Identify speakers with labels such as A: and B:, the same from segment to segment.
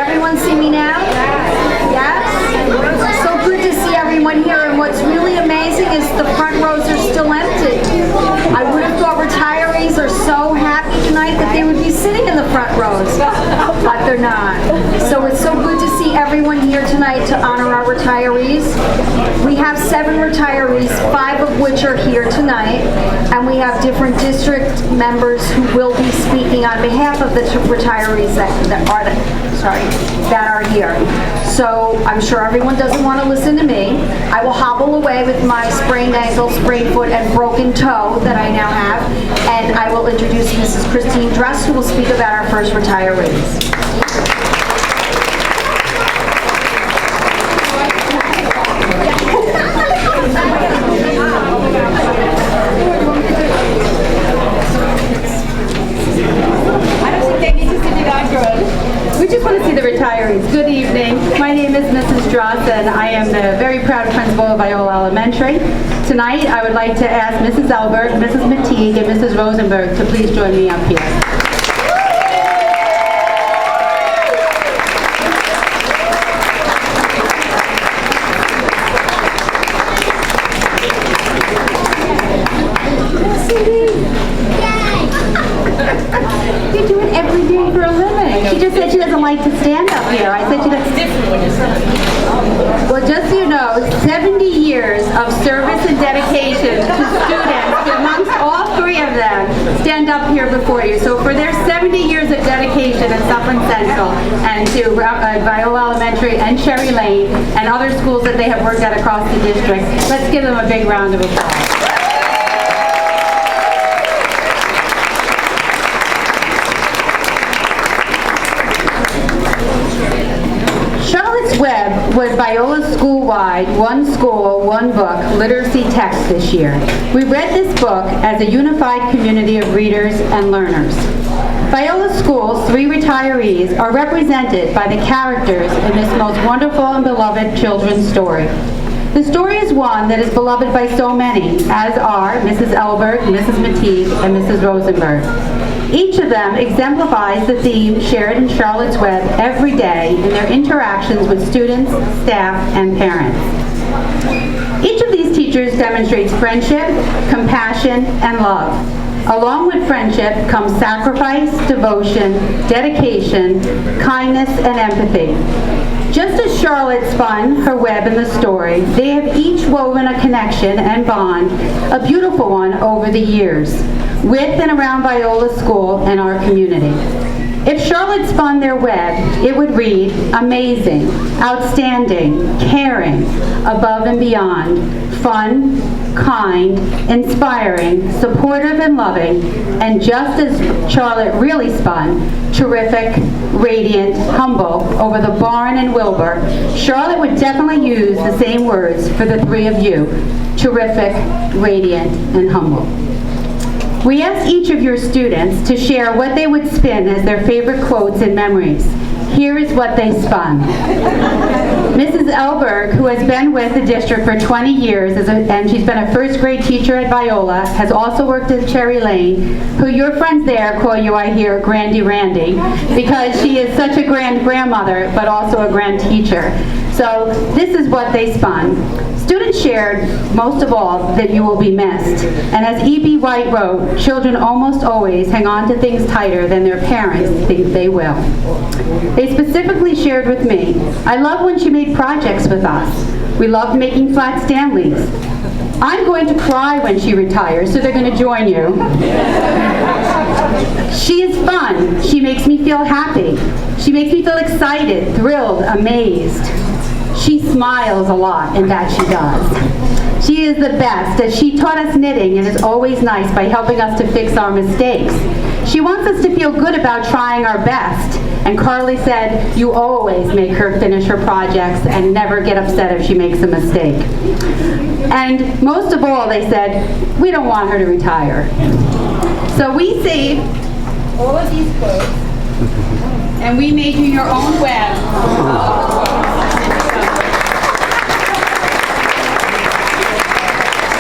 A: everyone see me now? Yes? So good to see everyone here, and what's really amazing is the front rows are still empty. I would have thought retirees are so happy tonight that they would be sitting in the front rows, but they're not. So it's so good to see everyone here tonight to honor our retirees. We have 7 retirees, 5 of which are here tonight, and we have different district members who will be speaking on behalf of the retirees that are here. So I'm sure everyone doesn't want to listen to me. I will hobble away with my sprained ankle, sprained foot, and broken toe that I now have, and I will introduce Mrs. Christine Dress, who will speak about our first retirees.
B: We just want to see the retirees. Good evening. My name is Mrs. Dross, and I am the very proud principal of Viola Elementary. Tonight, I would like to ask Mrs. Elberg, Mrs. McKeon, and Mrs. Rosenberg to please join me up here. You do it every day for a living. She just said she doesn't like to stand up here. I said she doesn't. Different when you're standing. Well, just so you know, 70 years of service and dedication to students, amongst all 3 of them, stand up here before you. So for their 70 years of dedication at Suffern Central and to Viola Elementary and Cherry Lane and other schools that they have worked at across the district, let's give them a big round of applause. Web was Viola's school-wide, one school, one book literacy text this year. We read this book as a unified community of readers and learners. Viola School's 3 retirees are represented by the characters in this most wonderful and beloved children's story. The story is one that is beloved by so many, as are Mrs. Elberg, Mrs. Mateague, and Mrs. Rosenberg. Each of them exemplifies the theme shared in Charlotte's Web every day in their interactions with students, staff, and parents. Each of these teachers demonstrates friendship, compassion, and love. Along with friendship comes sacrifice, devotion, dedication, kindness, and empathy. Just as Charlotte spun her web in the story, they have each woven a connection and bond, a beautiful one over the years, with and around Viola School and our community. If Charlotte spun their web, it would read, amazing, outstanding, caring, above and beyond, fun, kind, inspiring, supportive and loving, and just as Charlotte really spun, terrific, radiant, humble, over the barn and Wilbur, Charlotte would definitely use the same words for the 3 of you, terrific, radiant, and humble. We asked each of your students to share what they would spin as their favorite quotes and memories. Here is what they spun. Mrs. Elberg, who has been with the district for 20 years and she's been a first grade teacher at Viola, has also worked at Cherry Lane, who your friends there call you, I hear, Grandy Randy, because she is such a grand grandmother, but also a grand teacher. So this is what they spun. Students shared, most of all, that you will be missed. And as E.B. White wrote, children almost always hang on to things tighter than their parents think they will. They specifically shared with me, I love when she made projects with us. We loved making flat Stanleys. I'm going to cry when she retires, so they're going to join you. She is fun. She makes me feel happy. She makes me feel excited, thrilled, amazed. She smiles a lot, and that she does. She is the best, as she taught us knitting and is always nice by helping us to fix our mistakes. She wants us to feel good about trying our best. And Carly said, you always make her finish her projects and never get upset if she makes a mistake. And most of all, they said, we don't want her to retire. So we saved all of these quotes, and we made you your own web.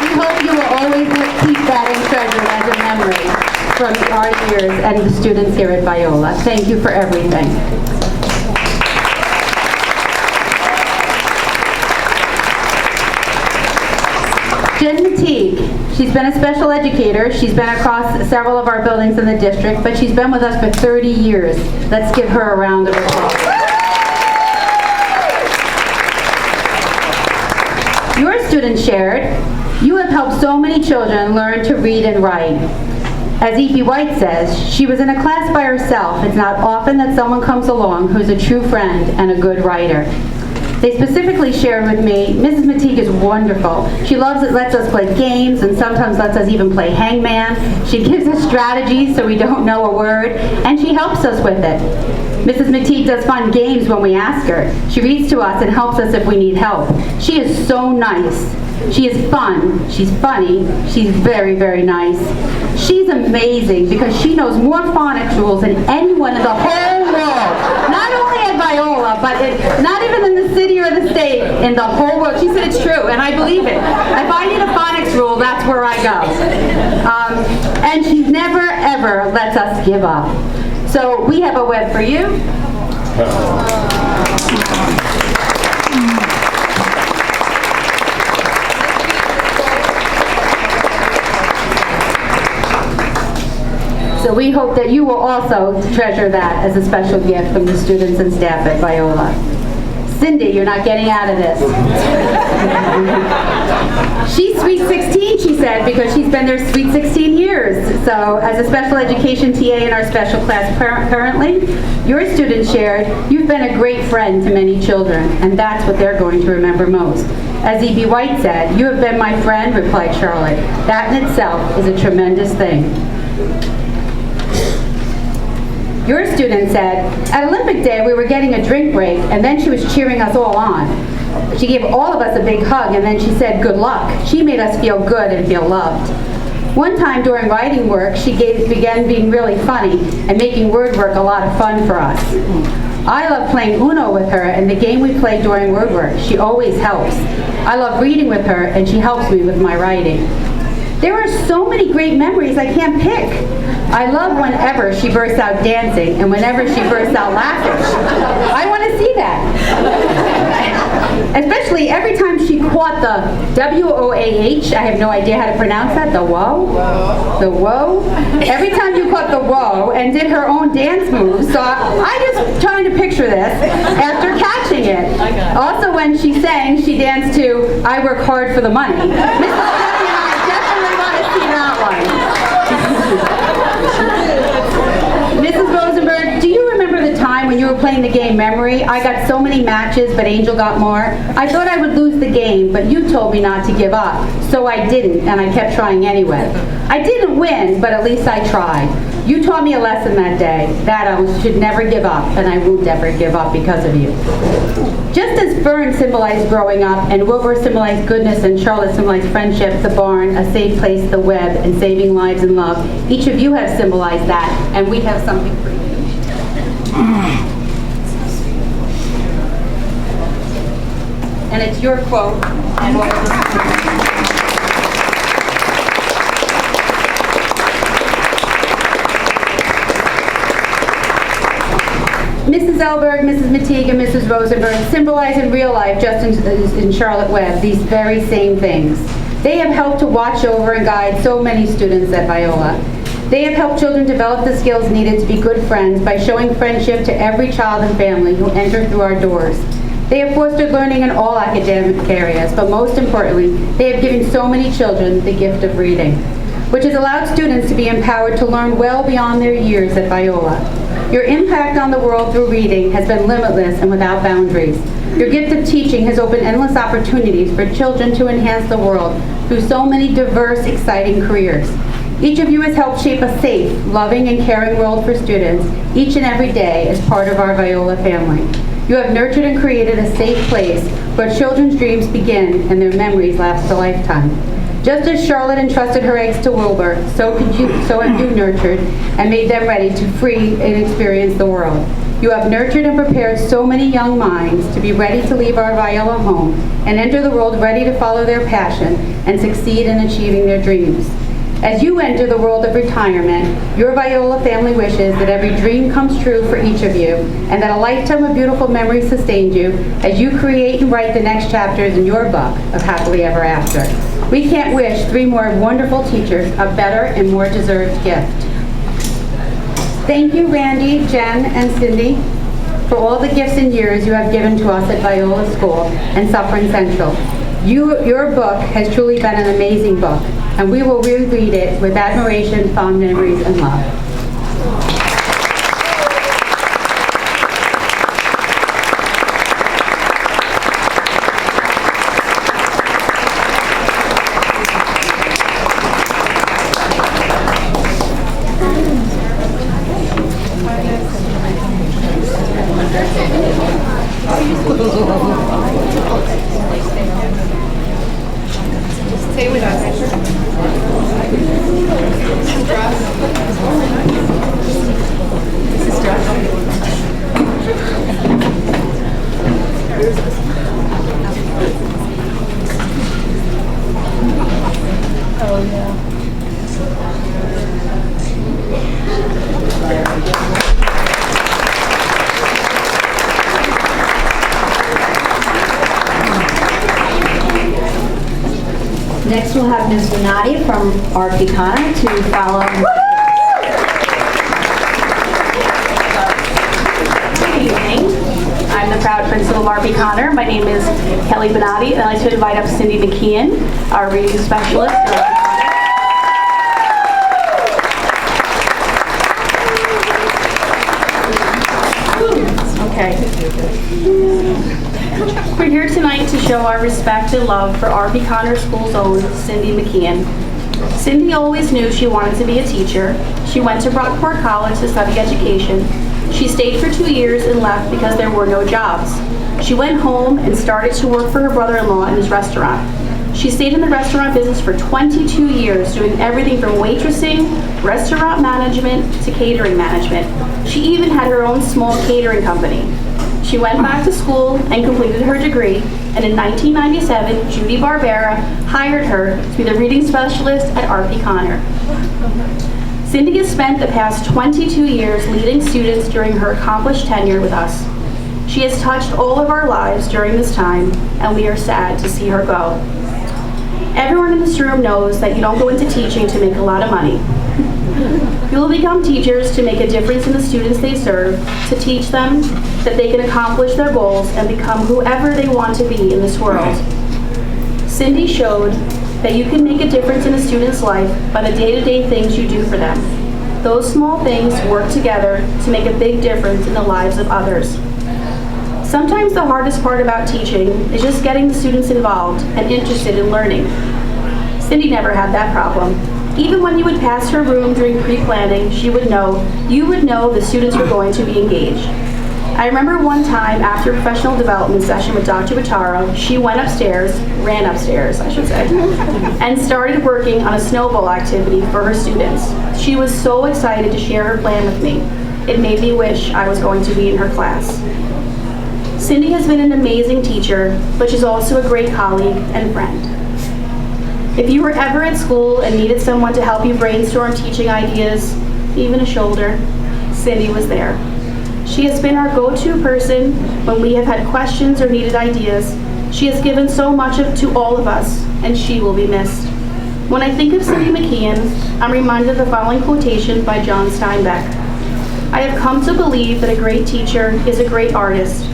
B: We hope you will always keep that and treasure as a memory from our years and the students here at Viola. Thank you for everything. been a special educator. She's been across several of our buildings in the district, but she's been with us for 30 years. Let's give her a round of applause. Your students shared, you have helped so many children learn to read and write. As E.P. White says, she was in a class by herself. It's not often that someone comes along who's a true friend and a good writer. They specifically shared with me, Mrs. McKeon is wonderful. She lets us play games and sometimes lets us even play hangman. She gives us strategies so we don't know a word, and she helps us with it. Mrs. McKeon does fun games when we ask her. She reads to us and helps us if we need help. She is so nice. She is fun, she's funny, she's very, very nice. She's amazing because she knows more phonics rules than anyone in the whole world. Not only at Viola, but not even in the city or the state, in the whole world. She said it's true, and I believe it. If I need a phonics rule, that's where I go. And she never, ever lets us give up. So we have a web for you. So we hope that you will also treasure that as a special gift from the students and staff at Viola. Cindy, you're not getting out of this. She's Sweet 16, she said, because she's been there sweet 16 years. So as a special education TA in our special class currently, your students shared, you've been a great friend to many children, and that's what they're going to remember most. As E.B. White said, you have been my friend, replied Charlotte. That in itself is a tremendous thing. Your student said, at Olympic Day we were getting a drink break and then she was cheering us all on. She gave all of us a big hug and then she said good luck. She made us feel good and feel loved. One time during writing work, she began being really funny and making word work a lot of fun for us. I love playing Uno with her and the game we play during word work. She always helps. I love reading with her and she helps me with my writing. There are so many great memories I can't pick. I love whenever she bursts out dancing and whenever she bursts out laughing. I want to see that. Especially every time she caught the W-O-A-H, I have no idea how to pronounce that, the whoa? The whoa? Every time you caught the whoa and did her own dance moves, so I just trying to picture this after catching it. Also when she sang, she danced to I Work Hard for the Money. Mrs. Rosenberg, do you remember the time when you were playing the game Memory? I got so many matches, but Angel got more. I thought I would lose the game, but you told me not to give up. So I didn't, and I kept trying anyway. I didn't win, but at least I tried. You taught me a lesson that day, that I should never give up, and I won't ever give up because of you. Just as Fern symbolized growing up, and Wilbur symbolized goodness, and Charlotte symbolized friendship, the barn, a safe place, the web, and saving lives and love, each of you have symbolized that, and we have something for you. And it's your quote. Mrs. Elberg, Mrs. Mattigue, and Mrs. Rosenberg symbolize in real life, just in Charlotte Webb, these very same things. They have helped to watch over and guide so many students at Viola. They have helped children develop the skills needed to be good friends by showing friendship to every child and family who enter through our doors. They have fostered learning in all academic areas, but most importantly, they have given so many children the gift of reading, which has allowed students to be empowered to learn well beyond their years at Viola. Your impact on the world through reading has been limitless and without boundaries. Your gift of teaching has opened endless opportunities for children to enhance the world through so many diverse, exciting careers. Each of you has helped shape a safe, loving, and caring world for students each and every day as part of our Viola family. You have nurtured and created a safe place where children's dreams begin and their memories last a lifetime. Just as Charlotte entrusted her eggs to Wilbur, so have you nurtured and made them ready to free and experience the world. You have nurtured and prepared so many young minds to be ready to leave our Viola home and enter the world ready to follow their passion and succeed in achieving their dreams. As you enter the world of retirement, your Viola family wishes that every dream comes true for each of you and that a lifetime of beautiful memories sustains you as you create and write the next chapters in your book of Happily Ever After. We can't wish 3 more wonderful teachers a better and more deserved gift. Thank you, Randy, Jen, and Cindy, for all the gifts and years you have given to us at Viola School and Suffern Central. Your book has truly been an amazing book, and we will reread it with admiration, fond memories, and love.
C: Stay with us.
A: Next, we'll have Ms. Donati from our McKeon to follow.
D: Good evening. I'm the proud principal of R.P. Connor. My name is Kelly Benatti, and I'd like to invite up Cindy McKeon, our reading specialist. Okay. We're here tonight to show our respect and love for R.P. Connor School's own Cindy McKeon. Cindy always knew she wanted to be a teacher. She went to Brockport College to study education. She stayed for 2 years and left because there were no jobs. She went home and started to work for her brother-in-law in his restaurant. She stayed in the restaurant business for 22 years, doing everything from waitressing, restaurant management, to catering management. She even had her own small catering company. She went back to school and completed her degree, and in 1997, Judy Barbera hired her to be the reading specialist at R.P. Connor. Cindy has spent the past 22 years leading students during her accomplished tenure with us. She has touched all of our lives during this time, and we are sad to see her go. Everyone in this room knows that you don't go into teaching to make a lot of money. You will become teachers to make a difference in the students they serve, to teach them that they can accomplish their goals and become whoever they want to be in this world. Cindy showed that you can make a difference in a student's life by the day-to-day things you do for them. Those small things work together to make a big difference in the lives of others. Sometimes the hardest part about teaching is just getting the students involved and interested in learning. Cindy never had that problem. Even when you would pass her room during pre-planning, you would know the students were going to be engaged. I remember one time after a professional development session with Dr. Vitaro, she ran upstairs, I should say, and started working on a snowball activity for her students. She was so excited to share her plan with me. It made me wish I was going to be in her class. Cindy has been an amazing teacher, but she's also a great colleague and friend. If you were ever at school and needed someone to help you brainstorm teaching ideas, even a shoulder, Cindy was there. She has been our go-to person when we have had questions or needed ideas. She has given so much to all of us, and she will be missed. When I think of Cindy McKeon, I'm reminded of the following quotation by John Steinbeck. I have come to believe that a great teacher is a great artist,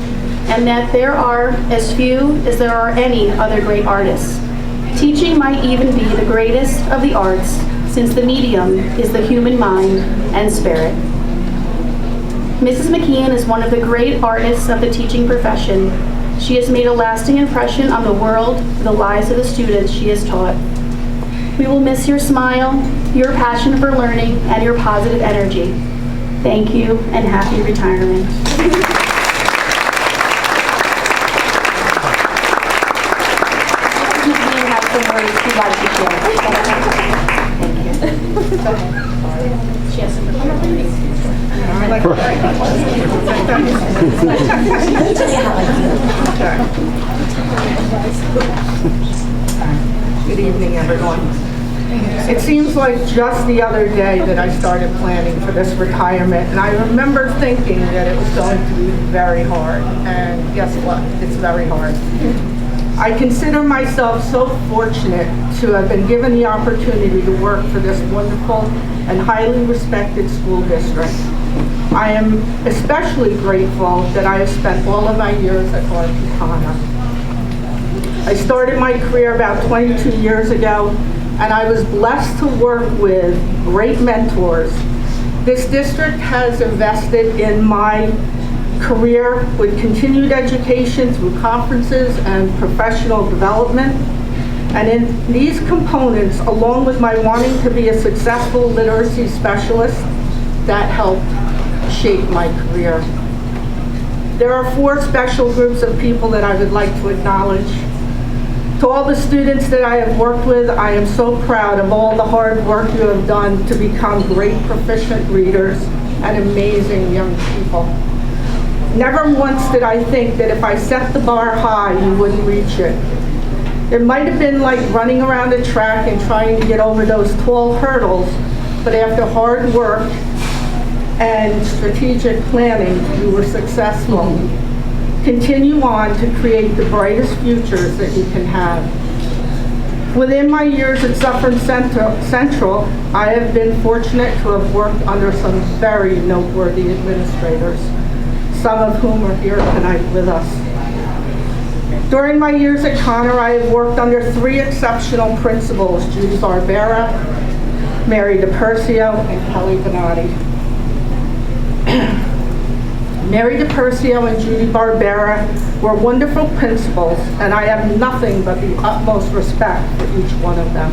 D: and that there are as few as there are any other great artists. Teaching might even be the greatest of the arts, since the medium is the human mind and spirit. Mrs. McKeon is one of the great artists of the teaching profession. She has made a lasting impression on the world for the lives of the students she has taught. We will miss your smile, your passion for learning, and your positive energy. Thank you, and happy retirement. Some words she'd like to share. Thank you. Go ahead. She has some
C: Good evening, everyone. It seems like just the other day that I started planning for this retirement, and I remember thinking that it was going to be very hard, and guess what? It's very hard. I consider myself so fortunate to have been given the opportunity to work for this wonderful and highly respected school district. I am especially grateful that I have spent all of my years at RP Connor. I started my career about 22 years ago, and I was blessed to work with great mentors. This district has invested in my career with continued education through conferences and professional development. And in these components, along with my wanting to be a successful literacy specialist, that helped shape my career. There are 4 special groups of people that I would like to acknowledge. To all the students that I have worked with, I am so proud of all the hard work you have done to become great proficient readers and amazing young people. Never once did I think that if I set the bar high, you wouldn't reach it. It might have been like running around a track and trying to get over those tall hurdles, but after hard work and strategic planning, you were successful. Continue on to create the brightest futures that you can have. Within my years at Suffern Central, I have been fortunate to have worked under some very noteworthy administrators, some of whom are here tonight with us. During my years at Connor, I have worked under 3 exceptional principals, Judy Barbera, Mary DiPercio, and Kelly Benatti. Mary DiPercio and Judy Barbera were wonderful principals, and I have nothing but the utmost respect for each one of them.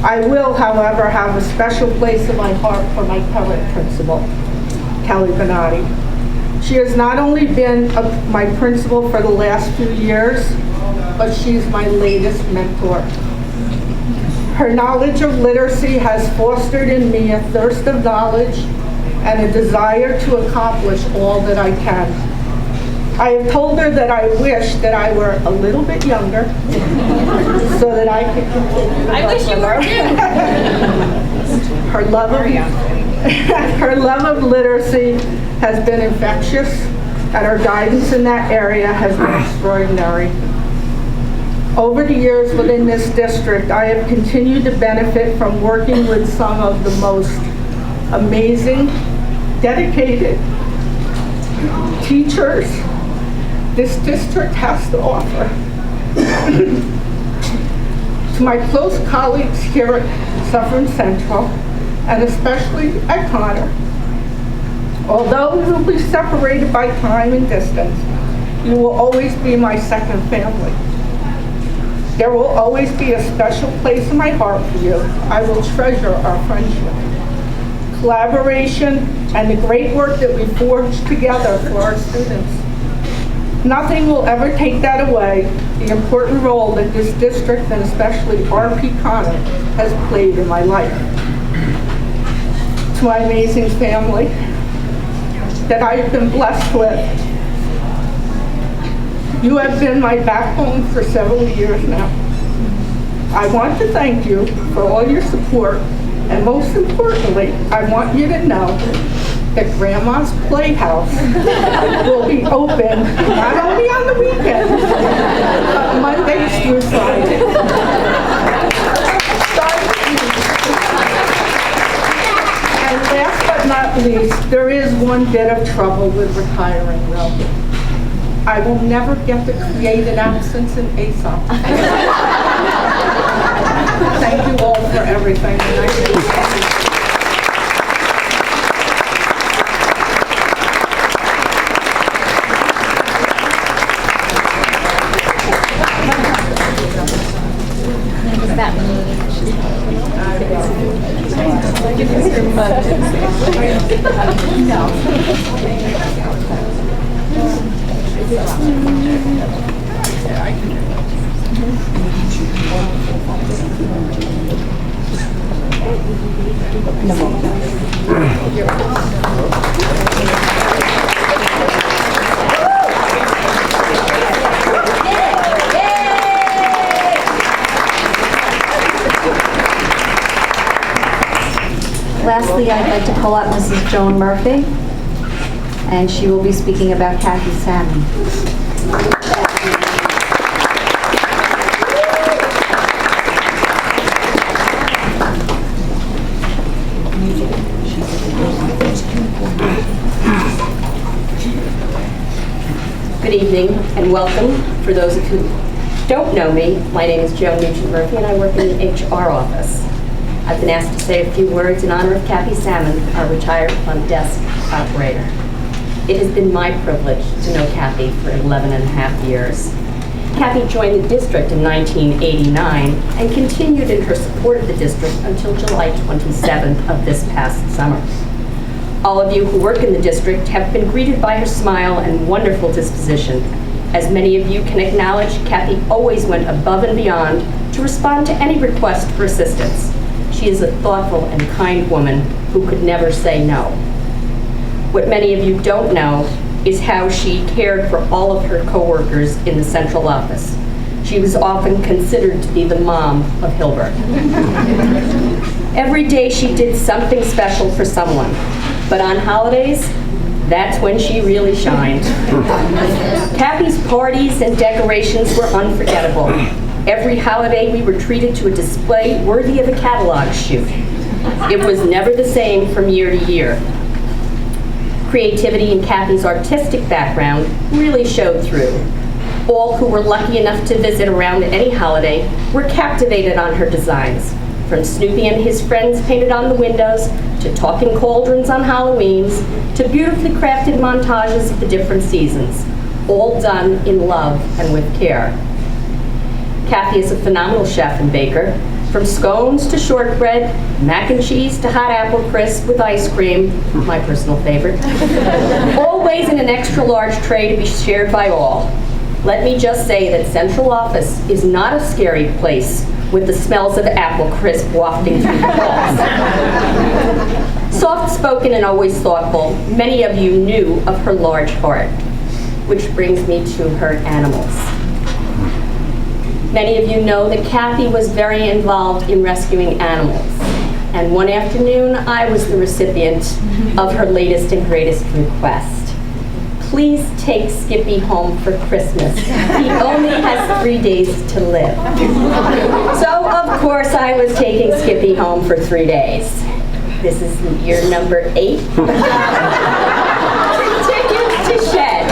C: I will, however, have a special place in my heart for my current principal, Kelly Benatti. She has not only been my principal for the last few years, but she's my latest mentor. Her knowledge of literacy has fostered in me a thirst of knowledge and a desire to accomplish all that I can. I have told her that I wish that I were a little bit younger so that I could continue.
D: I wish you were too.
C: Her love of literacy has been infectious, and her guidance in that area has been extraordinary. Over the years within this district, I have continued to benefit from working with some of the most amazing, dedicated teachers this district has to offer. To my close colleagues here at Suffern Central, and especially at Connor, although we will be separated by time and distance, you will always be my second family. There will always be a special place in my heart for you. I will treasure our friendship, collaboration, and the great work that we forged together for our students. Nothing will ever take that away, the important role that this district, and especially RP Connor, has played in my life. To my amazing family that I have been blessed with, you have been my backbone for several years now. I want to thank you for all your support, and most importantly, I want you to know that Grandma's Playhouse will be open not only on the weekends, but Mondays through Fridays. And last but not least, there is one bit of trouble with retiring, though. I will never get to create an absence in Aesop. Thank you all for everything.
A: Lastly, I'd like to call up Mrs. Joan Murphy, and she will be speaking about Kathy Salmon.
E: Good evening and welcome. For those of you who don't know me, my name is Joan Nugent-Murphy and I work in the HR office. I've been asked to say a few words in honor of Kathy Salmon, our retired front desk operator. It has been my privilege to know Kathy for 11 and a half years. Kathy joined the district in 1989 and continued in her support of the district until July 27th of this past summer. All of you who work in the district have been greeted by her smile and wonderful disposition. As many of you can acknowledge, Kathy always went above and beyond to respond to any request for assistance. She is a thoughtful and kind woman who could never say no. What many of you don't know is how she cared for all of her coworkers in the central office. She was often considered to be the mom of Hilbert. Every day she did something special for someone, but on holidays, that's when she really shined. Kathy's parties and decorations were unforgettable. Every holiday we were treated to a display worthy of a catalog shoot. It was never the same from year to year. Creativity in Kathy's artistic background really showed through. All who were lucky enough to visit around any holiday were captivated on her designs, from Snoopy and his friends painted on the windows, to talking cauldrons on Halloweens, to beautifully crafted montages of the different seasons, all done in love and with care. Kathy is a phenomenal chef and baker, from scones to shortbread, mac and cheese to hot apple crisp with ice cream, my personal favorite, always in an extra large tray to be shared by all. Let me just say that central office is not a scary place with the smells of apple crisp wafting through the halls. Soft-spoken and always thoughtful, many of you knew of her large heart, which brings me to her animals. Many of you know that Kathy was very involved in rescuing animals, and one afternoon I was the recipient of her latest and greatest request. Please take Skippy home for Christmas. He only has 3 days to live. So, of course, I was taking Skippy home for 3 days. This is year number 8. Continues to shed.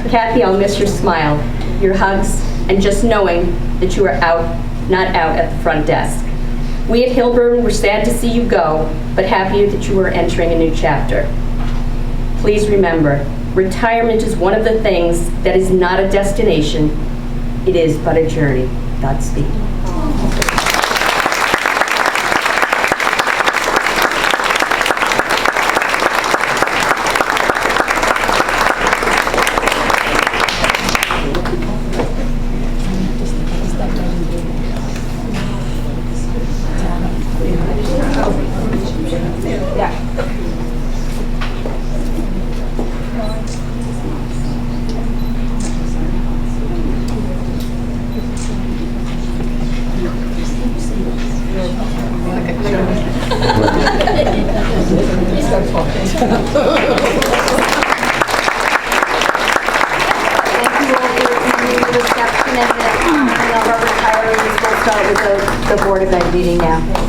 E: Kathy, I'll miss your smile, your hugs, and just knowing that you are not out at the front desk. We at Hilburn were sad to see you go, but happy that you are entering a new chapter. Please remember, retirement is one of the things that is not a destination. It is but a journey. Godspeed.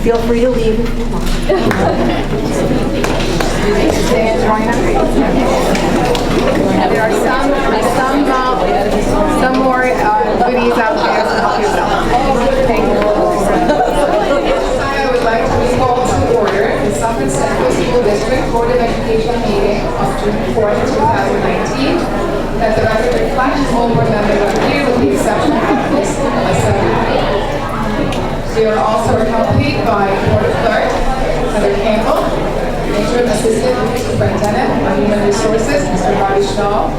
E: Feel free to leave if you want.
F: There are some more goodies out there to help yourself. Thank you. I would like to call to order the Suffern School District Board of Education meeting of June 4th, 2019. That the record reflects all board members are here with the exception of Miss Melissa. We are also accompanied by Board Clerk Heather Campbell, Interim Assistant Superintendent of Human Resources, Mr. Bobby Schall,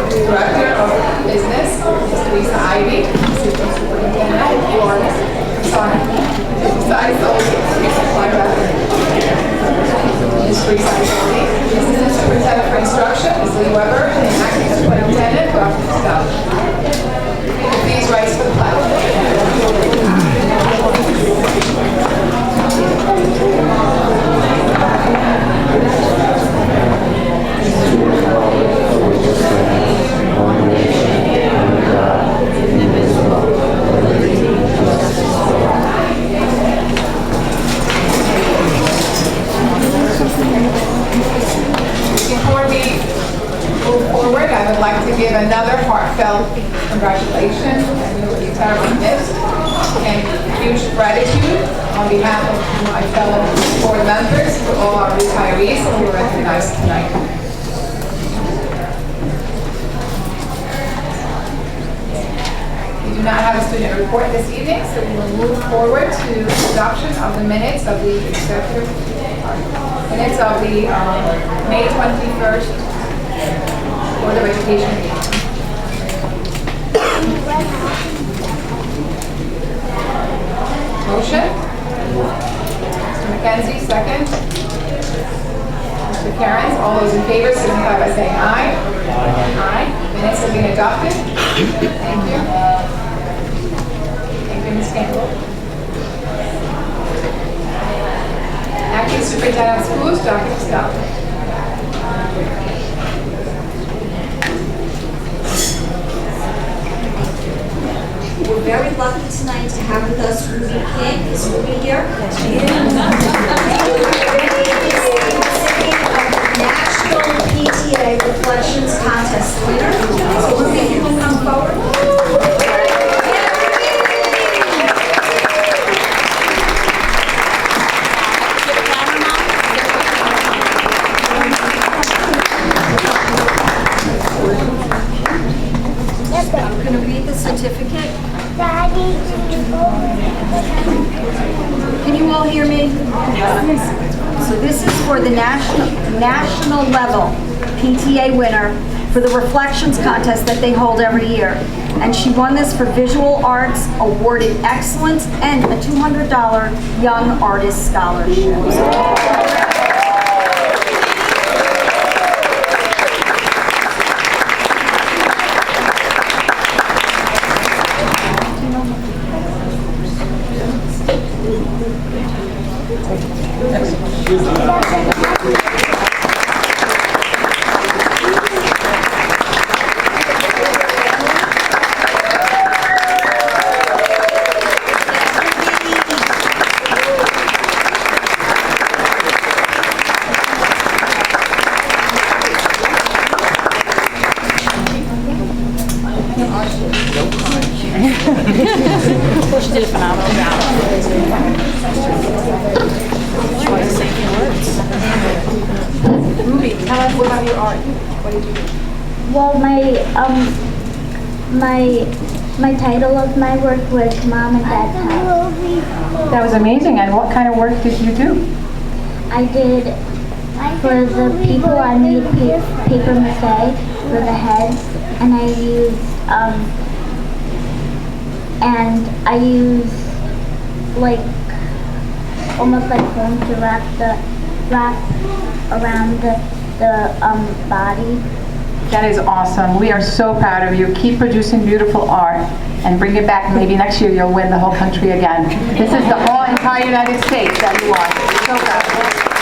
F: Director of Business, Mr. Lisa Ivy, Assistant Superintendent, Ms. Teresa Ivy, Assistant Superintendent for Instruction, Ms. Lee Weber, and Acting Superintendent, Dr. Costello. Please rise for the pledge. give another heartfelt congratulations, and you will be terribly missed, and huge gratitude on behalf of my fellow board members for all our retirees who were recognized tonight. We do not have a student report this evening, so we will move forward to adoption of the minutes of the executive minutes of the May 21st Board of Education meeting. Motion? Mr. McKenzie, second. Mr. Karens, all those in favor signify by saying aye. Aye. Minutes have been adopted. Thank you. Thank you, Ms. Campbell. Acting Superintendent of Schools, Dr. Costello.
G: We're very lucky tonight to have with us Ruby King. Is Ruby here? Yes, she is. National PTA Reflections Contest winner. So Ruby, you can come forward.
A: I'm going to read the certificate. Can you all hear me? So this is for the national level PTA winner for the Reflections Contest that they hold every year. And she won this for visual arts, awarded excellence, and a $200 Young Artist Scholarship.
D: She did a phenomenal job.
C: Ruby, tell us about your art. What did you do?
H: Well, my title of my work was Mom and Dad's House.
I: That was amazing. And what kind of work did you do?
H: I did, for the people, I made paper mache for the heads, and I used like almost like foam to wrap around the body.
I: That is awesome. We are so proud of you. Keep producing beautiful art and bring it back. Maybe next year you'll win the whole country again. This is the whole entire United States that you want. We're so proud of you.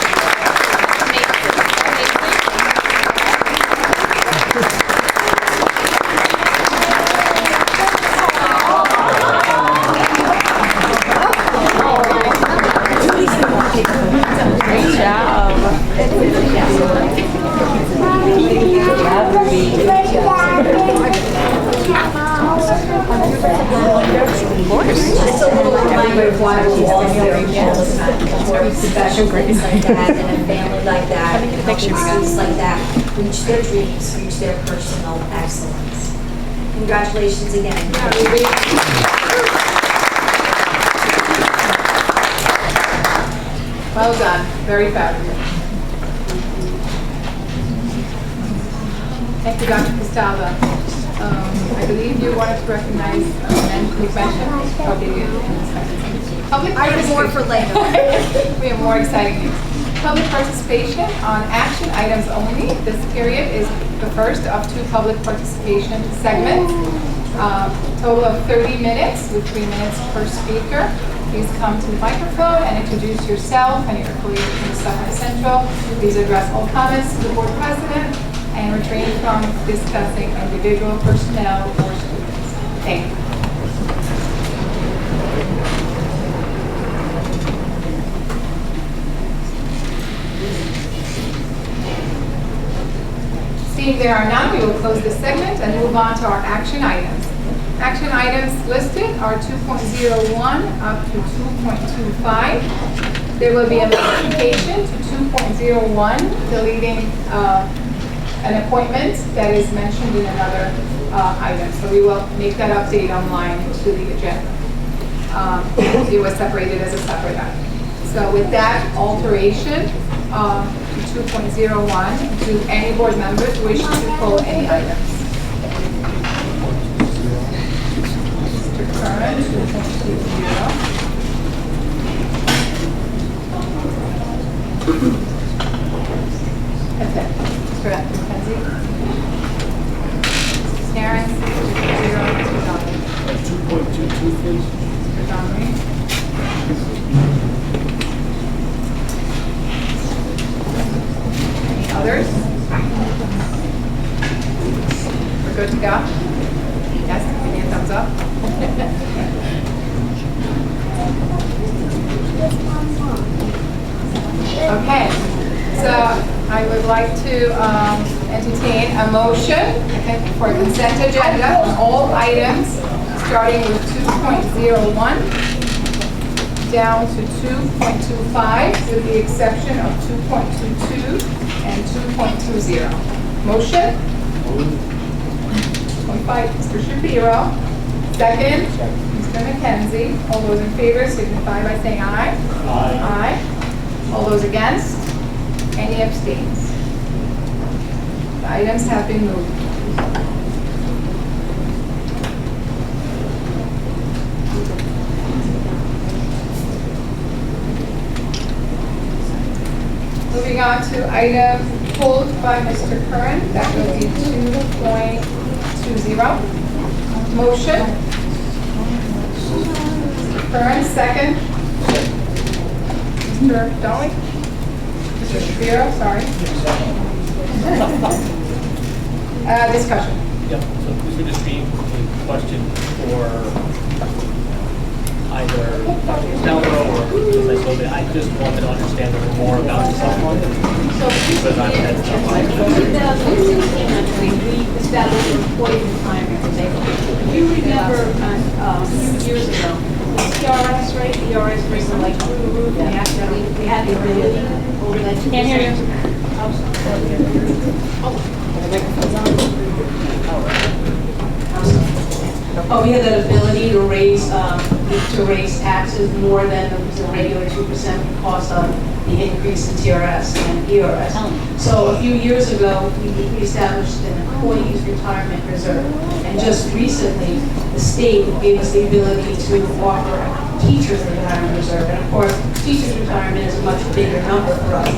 G: Just a little reminder of why we're all here. Special things like that, and a family like that, and students like that reach their dreams, reach their personal excellence. Congratulations again.
F: Well done. Very proud of you. Thank you, Dr. Costello. I believe you wanted to recognize Quick Mention. Okay, public
A: I have more for later.
F: We have more exciting news. Public participation on action items only. This period is the first of 2 public participation segments. Total of 30 minutes with 3 minutes per speaker. Please come to the microphone and introduce yourself and your affiliation with Suffern Central. Please address all comments to the board president and refrain from discussing individual personnel or students. Thank you. Seeing there are none, we will close this segment and move on to our action items. Action items listed are 2.01 up to 2.25. There will be a modification to 2.01, deleting an appointment that is mentioned in another item. So we will make that update online to the agenda. It was separated as a separate item. So with that alteration to 2.01, do any board members wish to pull any items? Mr. Curran, 2.20. That's it. Mr. McKenzie? Mrs. Karen?
J: 2.22, please.
F: Mr. Domry? Any others? We're good to go? Yes, give me a thumbs up. Okay, so I would like to entertain a motion for a consent agenda on all items, starting with 2.01 down to 2.25, with the exception of 2.22 and 2.20. Motion? 2.5, Mr. Shapiro. Second, Mr. McKenzie. All those in favor signify by saying aye.
J: Aye.
F: Aye. All those against? Any abstains? The items have been moved. Moving on to item pulled by Mr. Curran, that will be 2.20. Motion? Mr. Curran, second. Mr. Dolly? Mr. Shapiro, sorry. Discussion.
J: Yep, so this would just be a question for either Dr. Costello or Ms. Sobey. I just wanted to understand a little more about the Salmon. Because I'm at
K: In 2016, actually, we established an employee retirement table. If you remember, a few years ago, the ERS rate, the ERS rates were like through the roof, and actually, we had the ability over that 2%. Can't hear you. Oh, we had that ability to raise taxes more than the regular 2% because of the increase in TRS and ERS. So a few years ago, we established an employees retirement reserve, and just recently, the state gave us the ability to offer a teachers retirement reserve. And of course, teachers retirement is a much bigger number for us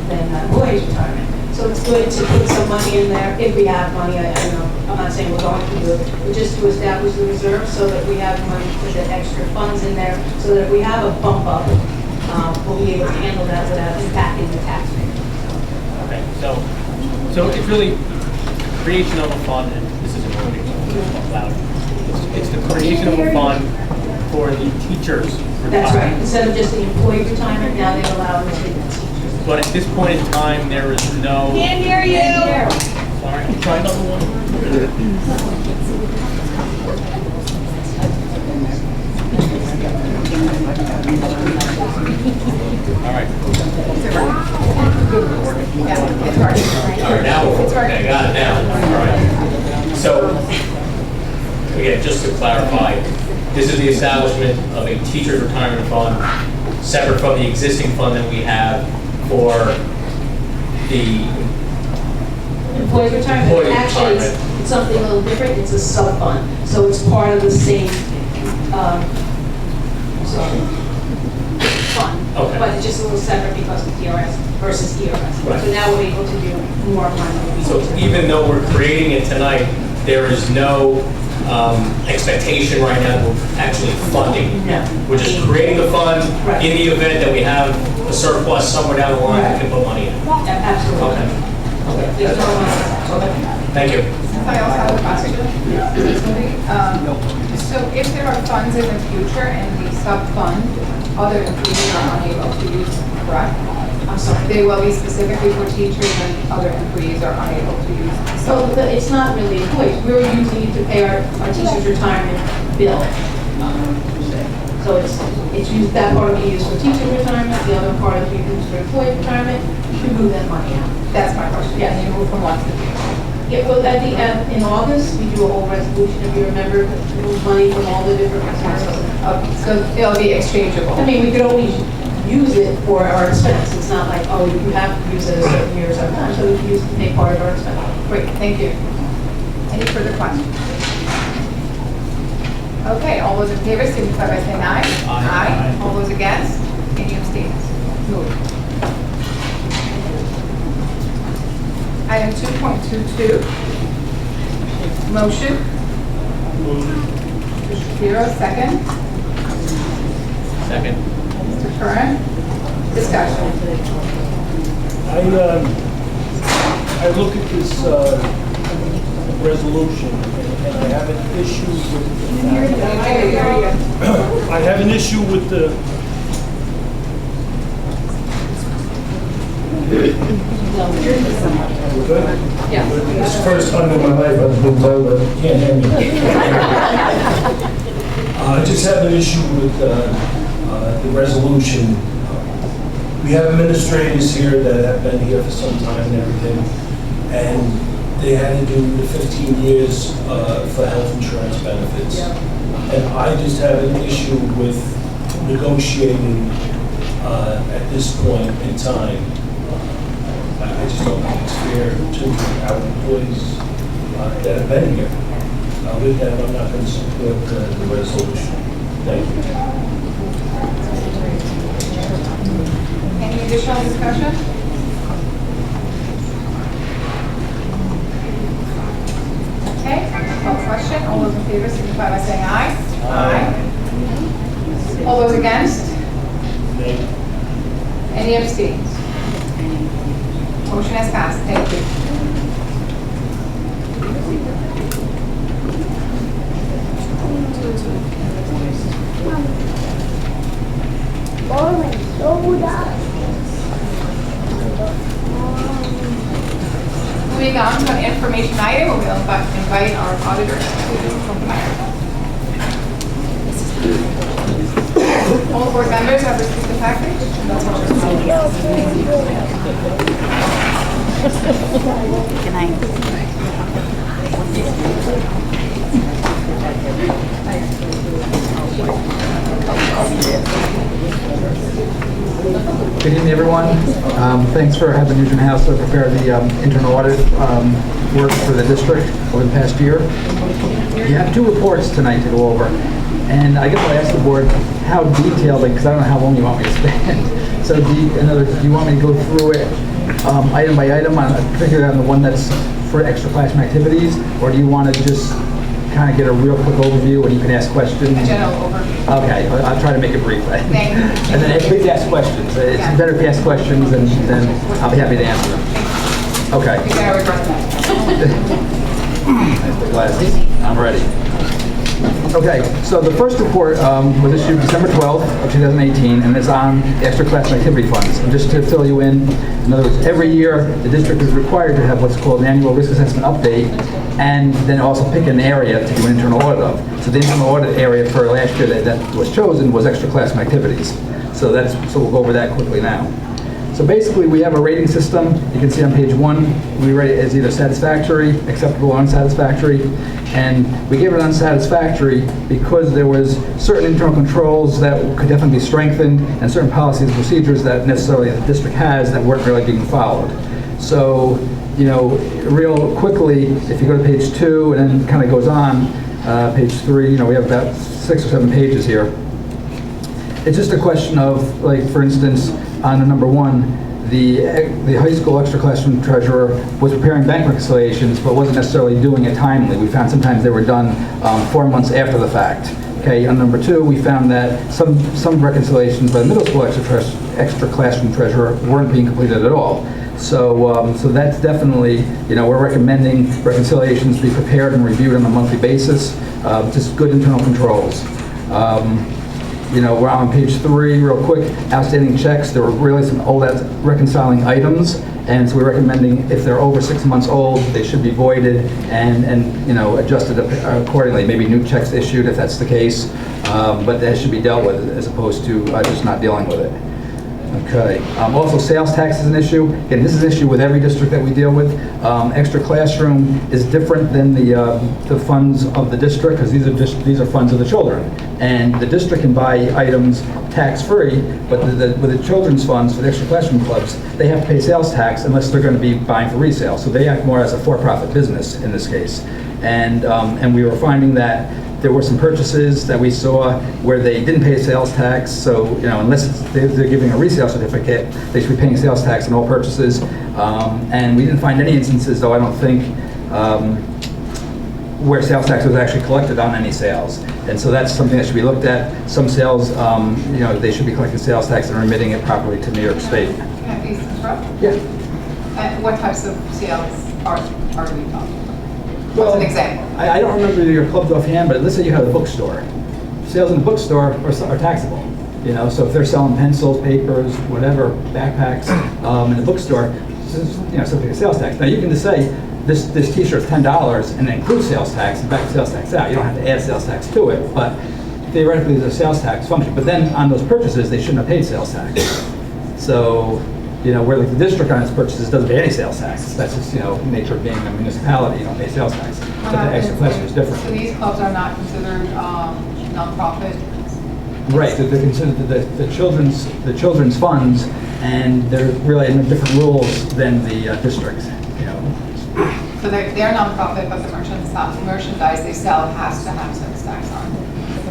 K: than employees retirement. So it's good to put some money in there, if we have money. I know, I'm not saying we're going to do it, but just to establish the reserve so that we have money to put extra funds in there, so that if we have a bump up, we'll be able to handle that without impacting the tax rate.
J: Okay, so it's really creation of a fund, and this isn't really loud. It's the creation of a fund for the teachers.
K: That's right. Instead of just the employee retirement, now they allow us to take the teachers.
J: But at this point in time, there is no.
K: Can't hear you.
J: Sorry, I'm trying another one. All right. All right, now I got it now. All right. So, again, just to clarify, this is the establishment of a teacher's retirement fund, separate from the existing fund that we have for the
K: Employee retirement.
J: Employee
K: Actually,
J: retirement.
K: it's something a little different. It's a sub-fund. So it's part of the same fund.
J: Okay.
K: But it's just a little separate because of TRS versus ERS.
J: Right.
K: So now we're able to do more money.
J: So even though we're creating it tonight, there is no expectation right now that we're actually funding.
K: No.
J: We're just creating the fund
K: Right.
J: in the event that we have a surplus somewhere down the line we can put money in.
K: Absolutely.
J: Okay.
K: There's no money.
J: Thank you.
F: I also have a question. So if there are funds in the future and the sub-fund, other employees are unable to use them, correct?
K: I'm sorry.
F: They will be specifically for teachers and other employees are unable to use them.
K: So it's not really employees. We're using it to pay our teachers' retirement bill. So it's used, that part will be used for teacher retirement, the other part will be used for employee retirement. You can move that money out.
F: That's my question.
K: Yeah.
F: Can you move from one to the other?
K: Yeah, well, at the end, in August, we do a whole resolution, if you remember, to move money from all the different resources.
F: Okay, so it'll be exchangeable.
K: I mean, we could always use it for our expense. It's not like, oh, you have to use it a certain year or certain time, so we can use it to make part of our expense.
F: Great, thank you. Any further questions? Okay, all those in favor signify by saying aye. Aye. All those against? Any abstains? Moved. Item 2.22. Motion. Mr. Shapiro, second.
J: Second.
F: Mr. Curran. Discussion.
L: I look at this resolution and I have an issue with I have an issue with the
F: Yeah.
L: This is the first time in my life I've been told that you can't hear me. I just have an issue with the resolution. We have administrators here that have been here for some time and everything, and they had to do the 15 years for health insurance benefits. And I just have an issue with negotiating at this point in time. I just don't think it's fair to our employees that have been here. With that, I'm not going to support the resolution. Thank you.
F: Any additional discussion? Okay, call question. All those in favor signify by saying aye. Aye. All those against? Any abstains? Motion has passed. Thank you. Moving on to an information item, we'll invite our auditor to come back. All board members have received the package.
B: Good night.
M: Good evening, everyone. Thanks for having Nugent House prepare the internal audit work for the district over the past year. You have two reports tonight to go over, and I guess I'll ask the board how detailed, because I don't know how long you want me to spend. So do you want me to go through it item by item, particularly on the one that's for extra classroom activities, or do you want to just kind of get a real quick overview and you can ask questions?
F: A general overview.
M: Okay, I'll try to make it brief.
F: Thank you.
M: And then please ask questions. It's better if you ask questions, and then I'll be happy to answer them. Okay.
F: I think I would recommend.
M: Glasses. I'm ready. Okay, so the first report was issued December 12th of 2018, and it's on extra class activity funds. And just to fill you in other words, every year the district is required to have what's called an annual risk assessment update, and then also pick an area to do an internal audit of. So the internal audit area for last year that was chosen was extra classroom activities. So we'll go over that quickly now. So basically, we have a rating system. You can see on page 1, we rate it as either satisfactory, acceptable, or unsatisfactory. And we gave it unsatisfactory because there was certain internal controls that could definitely be strengthened, and certain policies and procedures that necessarily the district has that weren't really being followed. So, real quickly, if you go to page 2 and then kind of goes on, page 3, we have about 6 or 7 pages here. It's just a question of, like, for instance, on the number 1, the high school extra classroom treasurer was preparing bank reconciliations, but wasn't necessarily doing it timely. We found sometimes they were done 4 months after the fact. Okay, on number 2, we found that some reconciliations by the middle school extra classroom treasurer weren't being completed at all. So that's definitely, we're recommending reconciliations be prepared and reviewed on a monthly basis. Just good internal controls. we're on page 3 real quick. Outstanding checks, there were really some old reconciling items, and so we're recommending if they're over 6 months old, they should be voided and adjusted accordingly. Maybe new checks issued if that's the case, but that should be dealt with as opposed to just not dealing with it. Okay. Also, sales tax is an issue. Again, this is an issue with every district that we deal with. Extra classroom is different than the funds of the district, because these are funds of the children. And the district can buy items tax-free, but with the children's funds, for the extra classroom clubs, they have to pay sales tax unless they're going to be buying for resale. So they act more as a for-profit business in this case. And we were finding that there were some purchases that we saw where they didn't pay sales tax, so unless they're giving a resale certificate, they should be paying sales tax on all purchases. And we didn't find any instances, though I don't think, where sales tax was actually collected on any sales. And so that's something that should be looked at. Some sales, they should be collecting sales tax and remitting it properly to New York State.
F: Can I please interrupt?
M: Yeah.
F: And what types of sales are we talking about?
M: Well,
F: What's an example?
M: I don't remember your clubs offhand, but let's say you have a bookstore. Sales in the bookstore are taxable. So if they're selling pencils, papers, whatever, backpacks in the bookstore, something like sales tax. Now you can just say this T-shirt's $10 and include sales tax and back sales tax out. You don't have to add sales tax to it, but theoretically there's a sales tax function. But then on those purchases, they shouldn't have paid sales tax. So. Where like the district on its purchases doesn't pay any sales tax. That's just, nature of being a municipality, you don't pay sales tax. But the extra classroom is different.
F: So these clubs are not considered nonprofit?
M: Right, they're considered the children's funds, and they're really in different rules than the district,
F: So they're nonprofit, but the merchandise they sell has to have sales tax on it.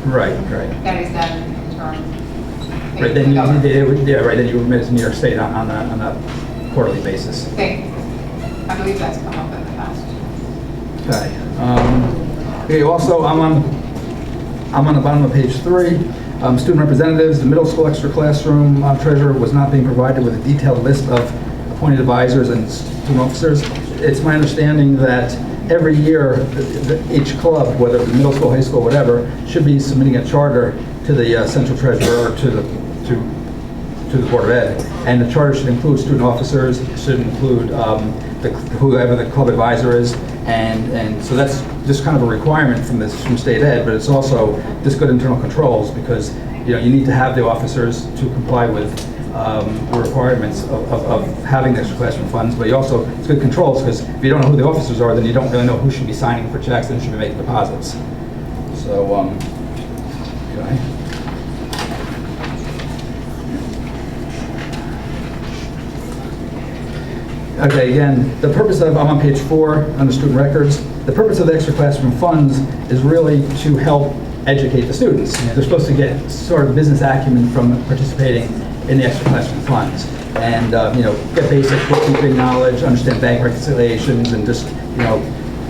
M: Right.
F: That is then in turn.
M: Right, then you remit it to New York State on a quarterly basis.
F: Thank you. I believe that's come up in the past.
M: Okay. Also, I'm on the bottom of page 3. Student representatives, the middle school extra classroom treasurer was not being provided with a detailed list of appointed advisors and student officers. It's my understanding that every year, each club, whether it's middle school, high school, whatever, should be submitting a charter to the central treasurer or to the Board of Ed, and the charter should include student officers, should include whoever the club advisor is, and so that's just kind of a requirement from state ed, but it's also just good internal controls because you need to have the officers to comply with the requirements of having the extra classroom funds, but it's good controls because if you don't know who the officers are, then you don't really know who should be signing for checks and who should be making deposits. So, okay. Okay, again, the purpose I'm on page 4 under student records. The purpose of the extra classroom funds is really to help educate the students. They're supposed to get sort of business acumen from participating in the extra classroom funds, and get basic bookkeeping knowledge, understand bank reconciliations, and just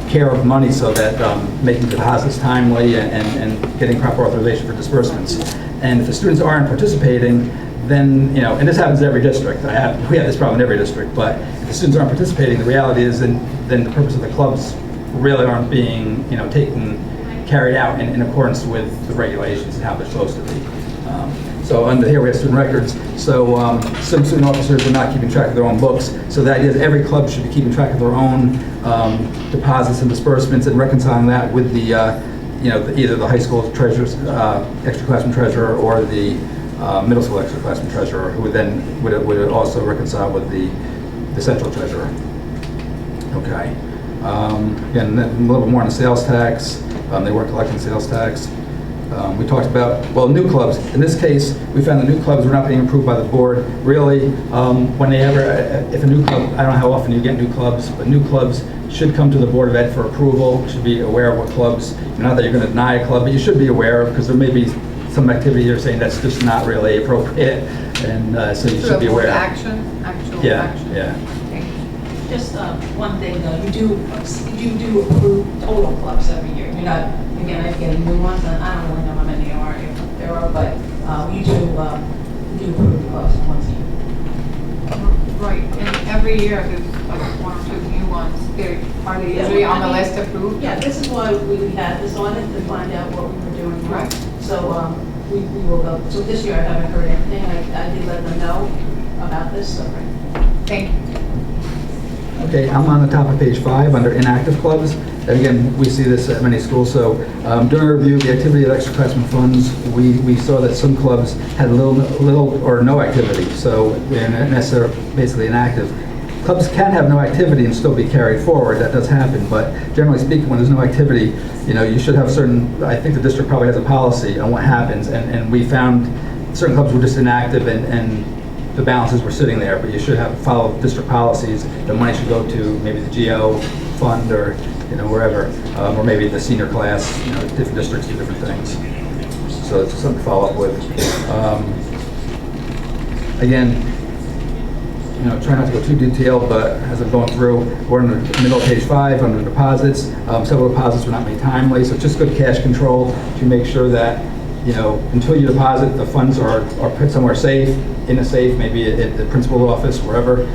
M: care of money so that making deposits timely and getting proper authorization for disbursements. And if the students aren't participating, then and this happens in every district. We have this problem in every district, but if the students aren't participating, the reality is then the purpose of the clubs really aren't being carried out in accordance with the regulations and how they're supposed to be. So under here we have student records. So some student officers are not keeping track of their own books. So the idea is every club should be keeping track of their own deposits and disbursements and reconciling that with the either the high school treasurer's extra classroom treasurer or the middle school extra classroom treasurer, who would also reconcile with the central treasurer. Okay. Again, a little bit more on the sales tax. They weren't collecting sales tax. We talked about, new clubs. In this case, we found the new clubs were not being approved by the board. Really, if a new club, I don't know how often you get new clubs, but new clubs should come to the Board of Ed for approval, should be aware of what clubs, not that you're going to deny a club, but you should be aware of, because there may be some activity you're saying that's just not really appropriate, and so you should be aware.
F: Actual action.
M: Yeah.
K: Just one thing though, you do approve total clubs every year. You're not, again, getting new ones, and I don't really know how many there are, but you do approve clubs once a year.
F: Right, and every year there's like 1 or 2 new ones. Are they usually on the list approved?
K: Yeah, this is why we had this audit to find out what we were doing wrong.
F: Right.
K: So we will go. So this year I haven't heard anything. I did let them know about this, so.
F: Thank you.
M: Okay, I'm on the top of page 5 under inactive clubs. And again, we see this at many schools. So during our review of the activity of extraclassroom funds, we saw that some clubs had little or no activity. So they're not necessarily basically inactive. Clubs can have no activity and still be carried forward. That does happen. But generally speaking, when there's no activity, you should have certain, I think the district probably has a policy on what happens. And we found certain clubs were just inactive and the balances were sitting there, but you should have follow district policies. The money should go to maybe the GO fund or wherever, or maybe the senior class. Different districts do different things, so it's something to follow up with. Again, try not to go too detailed, but as I'm going through, we're in the middle of page 5 under deposits. Several deposits were not made timely, so it's just good cash control to make sure that until you deposit, the funds are put somewhere safe, in a safe, maybe at the principal's office, wherever.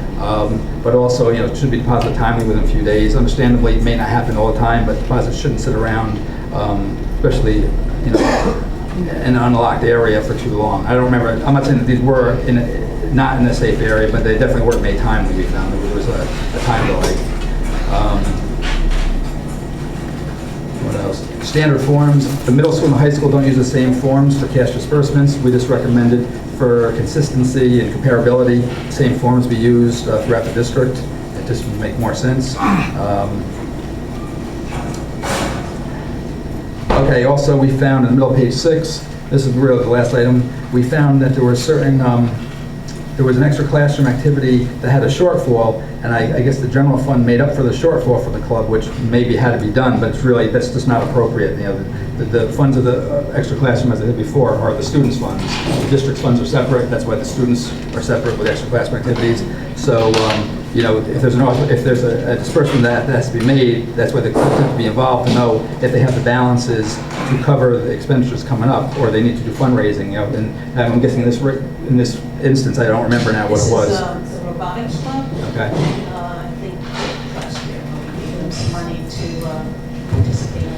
M: But also, it should be deposited timely within a few days. Understandably, it may not happen all the time, but deposits shouldn't sit around, especially in an unlocked area for too long. I don't remember. I'm not saying that these were not in a safe area, but they definitely weren't made timely. We found there was a time delay. What else? Standard forms. The middle school and the high school don't use the same forms for cash disbursements. We just recommended for consistency and comparability, the same forms be used throughout the district. It just would make more sense. Okay, also we found in the middle of page 6, this is really the last item, we found that there were certain, there was an extra classroom activity that had a shortfall, and I guess the general fund made up for the shortfall for the club, which maybe had to be done, but it's really, that's just not appropriate. The funds of the extra classroom, as I said before, are the students' funds. The district's funds are separate, that's why the students are separate with extra classroom activities. So, if there's a disbursement that has to be made, that's why the club has to be involved to know if they have the balances to cover the expenditures coming up, or they need to do fundraising. And I'm guessing in this instance, I don't remember now what it was.
K: This is the robotics club.
M: Okay.
K: I think last year we gave them some money to participate in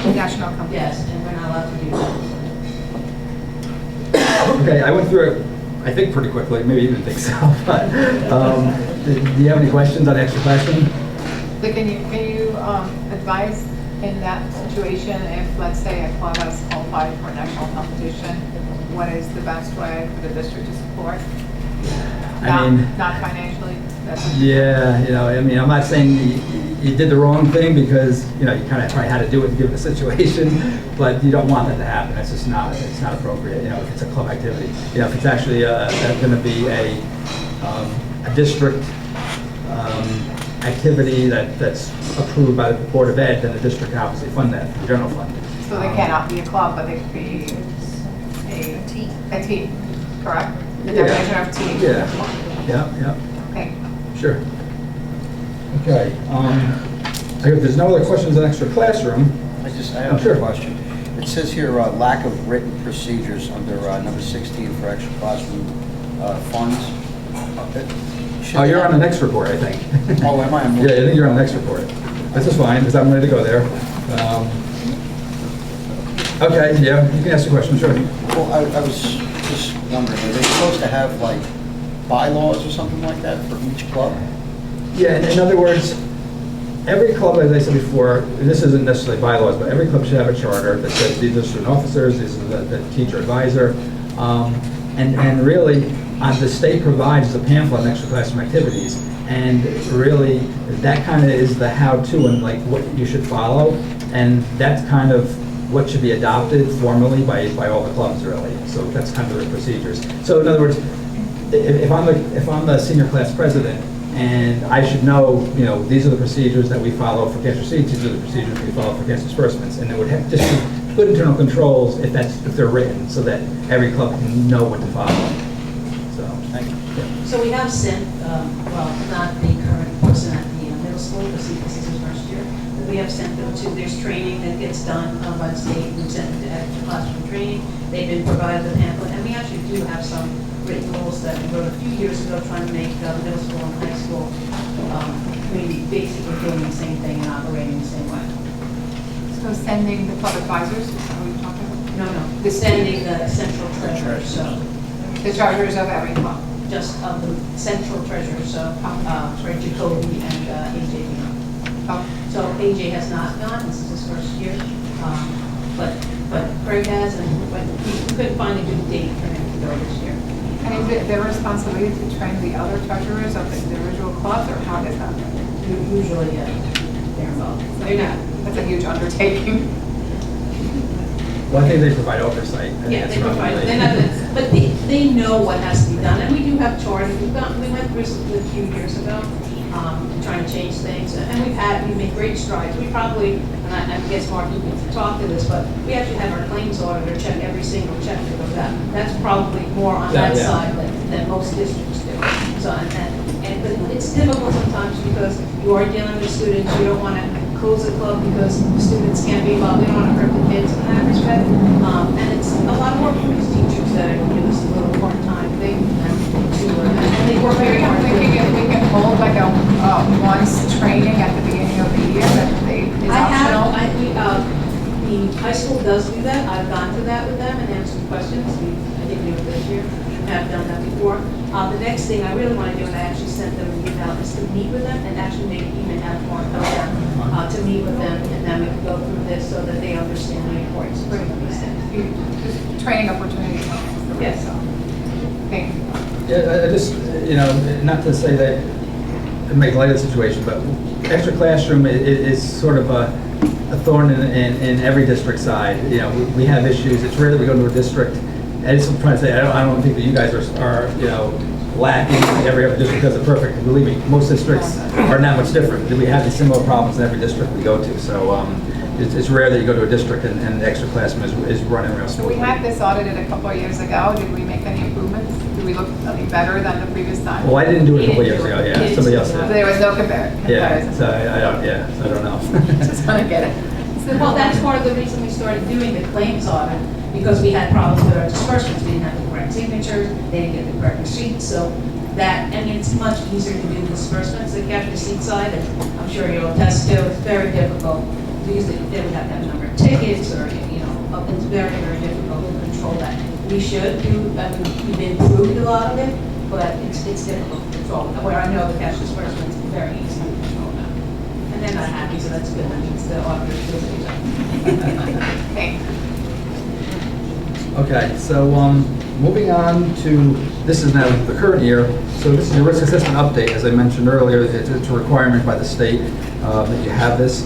K: the
F: National company.
K: Yes, and we're not allowed to do that.
M: Okay, I went through it, I think, pretty quickly. Maybe you didn't think so, but do you have any questions on extra classroom?
F: So can you advise in that situation if, let's say, a club has qualified for a national competition, what is the best way for the district to support? Not financially?
M: I'm not saying you did the wrong thing because, you kind of probably had to do it given the situation, but you don't want that to happen. It's just not, it's not appropriate, if it's a club activity. If it's actually going to be a district activity that's approved by the Board of Ed, then the district can obviously fund that, the general fund.
F: So they cannot be a club, but they could be a team, correct? The definition of team.
M: Yeah.
F: Okay.
M: Sure. Okay. If there's no other questions on extra classroom.
N: I have a question. It says here, lack of written procedures under number 16 for extra classroom funds.
M: You're on the next report, I think.
N: Oh, am I?
M: Yeah, I think you're on the next report. This is fine, because I'm ready to go there. Okay, yeah, you can ask a question, sure.
N: Well, I was just wondering, are they supposed to have like bylaws or something like that for each club?
M: Yeah, in other words, every club, as I said before, and this isn't necessarily bylaws, but every club should have a charter that says these are student officers, these are the teacher advisor, and really, the state provides the pamphlet on extra classroom activities, and really, that kind of is the how-to and like what you should follow, and that's kind of what should be adopted formally by all the clubs, really. So that's kind of the procedures. So in other words, if I'm the senior class president, and I should know, these are the procedures that we follow for cash receipts, these are the procedures we follow for cash disbursements, and it would have just be good internal controls if they're written, so that every club can know what to follow. So, thank you. Yeah.
K: So we have sent, not the current person at the middle school, because this is his first year, but we have sent them to, there's training that gets done by the state, we've sent them to extra classroom training, they've been provided the pamphlet, and we actually do have some written rules that we wrote a few years ago trying to make middle school and high school community basically doing the same thing and operating the same way.
F: So sending the club advisors, is that what you're talking about?
K: No, sending the central treasurer, so.
F: The treasurers of every club.
K: Just of the central treasurer, so, for Jacoby and AJ. So AJ has not gone, this is his first year, but Craig has, but we couldn't find a good date for him to go this year.
F: And is it their responsibility to train the other treasurers of the individual clubs, or how does that work?
K: Usually, they're involved.
F: So that's a huge undertaking.
M: Well, I think they provide oversight.
K: Yeah, they provide, but they know what has to be done, and we do have charters. We went through a few years ago, trying to change things, and we've made great strides. We probably, and I guess Mark, you can talk to this, but we actually have our claims auditor check every single check that goes out. That's probably more on that side than most districts do. So, but it's difficult sometimes because you are dealing with students. You don't want to close the club because students can't be involved. We don't want to hurt the kids in that respect. And it's a lot of work for these teachers that are giving us a little part-time thing. And they work very hard.
F: We can hold like a once training at the beginning of the year that is optional.
K: The high school does do that. I've gone to that with them and answered questions. I didn't do it this year. I've done that before. The next thing I really want to do, and I actually sent them an email, is to meet with them and actually maybe even have more of them to meet with them, and then we can go through this so that they understand the importance of some of these things.
F: Just training opportunities.
K: Yes.
F: Thank you.
M: Yeah, I just, not to say that to make light of the situation, but extra classroom is sort of a thorn in every district side. We have issues. It's rare that we go to a district. I just trying to say, I don't think that you guys are lacking. Every other district does it perfect. Believe me, most districts are not much different. We have these similar problems in every district we go to. So it's rare that you go to a district and the extra classroom is running real
F: So
M: smoothly.
F: we had this audited a couple of years ago. Did we make any improvements? Did we look any better than the previous time?
M: Well, I didn't do it a couple years ago. Yeah, somebody else
F: So
M: did.
F: there was no comparison.
M: Yeah, so I don't. Yeah, so I don't know.
F: Just want to get it.
K: Well, that's part of the reason we started doing the claims audit, because we had problems with our disbursements. We didn't have the correct signatures, they didn't get the correct receipts, so it's much easier to do disbursements, the cash receipt side, and I'm sure you'll attest to, it's very difficult, because they would have to have a number of tickets, or, it's very, very difficult to control that. We should do, we've improved a lot of it, but it's difficult to control. Where I know the cash disbursements is very easy to control now. And they're not happy, so that's good, that means the auditor feels it. Thank you.
M: Okay, so moving on to, this is now the current year. So this is your risk assessment update. As I mentioned earlier, it's a requirement by the state that you have this.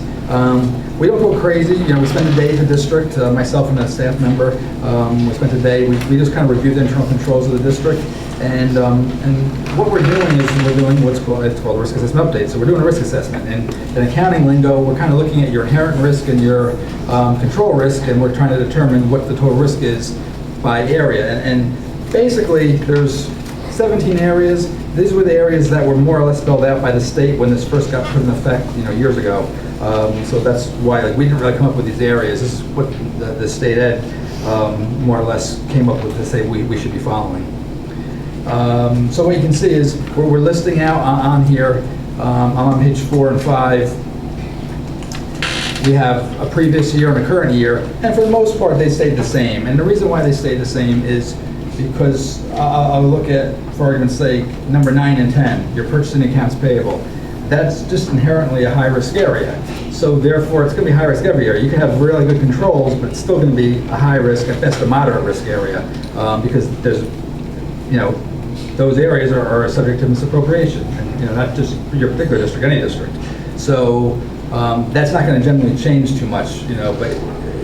M: We don't go crazy. We spend a day at the district, myself and a staff member. We spent a day. We just kind of review the internal controls of the district. And what we're doing is we're doing what's called a risk assessment update. So we're doing a risk assessment. And in accounting lingo, we're kind of looking at your inherent risk and your control risk, and we're trying to determine what the total risk is by area. And basically, there's 17 areas. These were the areas that were more or less spelled out by the state when this first got put in effect, years ago. So that's why we didn't really come up with these areas. This is what the state ed more or less came up with to say we should be following. So what you can see is we're listing out on here, on page 4 and 5, we have a previous year and a current year, and for the most part they stayed the same. And the reason why they stayed the same is because I'll look at, for argument's sake, number 9 and 10, your purchasing accounts payable. That's just inherently a high-risk area. So therefore, it's going to be high-risk every area. You can have really good controls, but it's still going to be a high-risk, at best a moderate-risk area, because there's, those areas are subject to misappropriation, and not just your particular district, any district. So that's not going to generally change too much, but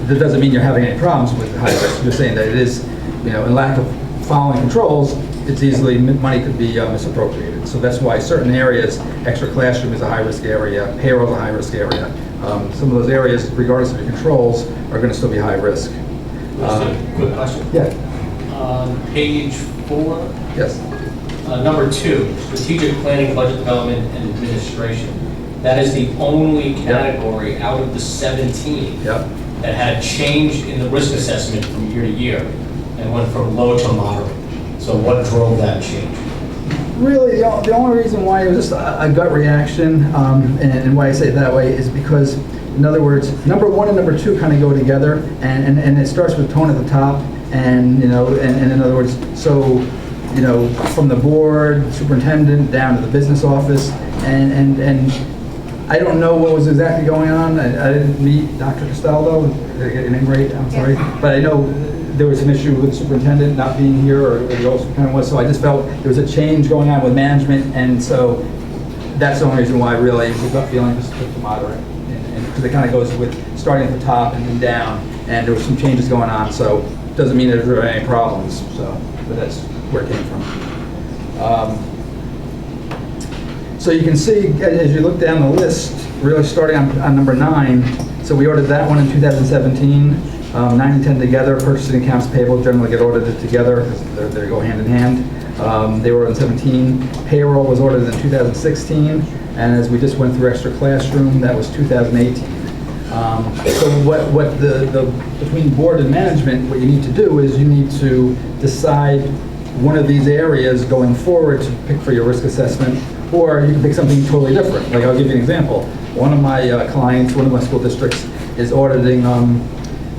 M: that doesn't mean you're having any problems with high risk. You're saying that it is, in lack of following controls, it's easily, money could be misappropriated. So that's why certain areas, extra classroom is a high-risk area, payroll is a high-risk area. Some of those areas, regardless of your controls, are going to still be high risk.
J: Just a quick question.
M: Yeah.
J: On page 4.
M: Yes.
J: Number 2, strategic planning, budget development, and administration. That is the only category out of the 17 that had a change in the risk assessment from year to year and went from low to moderate. So what drove that change?
M: Really, the only reason why it was just a gut reaction, and why I say it that way is because, in other words, number one and number two kind of go together, and it starts with tone at the top, and in other words, so, from the board, superintendent, down to the business office, and I don't know what was exactly going on. I didn't meet Dr. Castaldo, did I get your name right? I'm sorry. But I know there was an issue with the superintendent not being here, or the old superintendent was, so I just felt there was a change going on with management, and so that's the only reason why really the gut feeling just took the moderate. Because it kind of goes with starting at the top and then down, and there was some changes going on, so it doesn't mean there were any problems, but that's where it came from. So you can see, as you look down the list, really starting on number 9, so we ordered that one in 2017, 9 and 10 together, purchasing accounts payable generally get audited together because they go hand in hand. They were in 17, payroll was ordered in 2016, and as we just went through extra classroom, that was 2018. So what between board and management, what you need to do is you need to decide one of these areas going forward to pick for your risk assessment, or you can pick something totally different. Like, I'll give you an example. One of my clients, one of my school districts, is auditing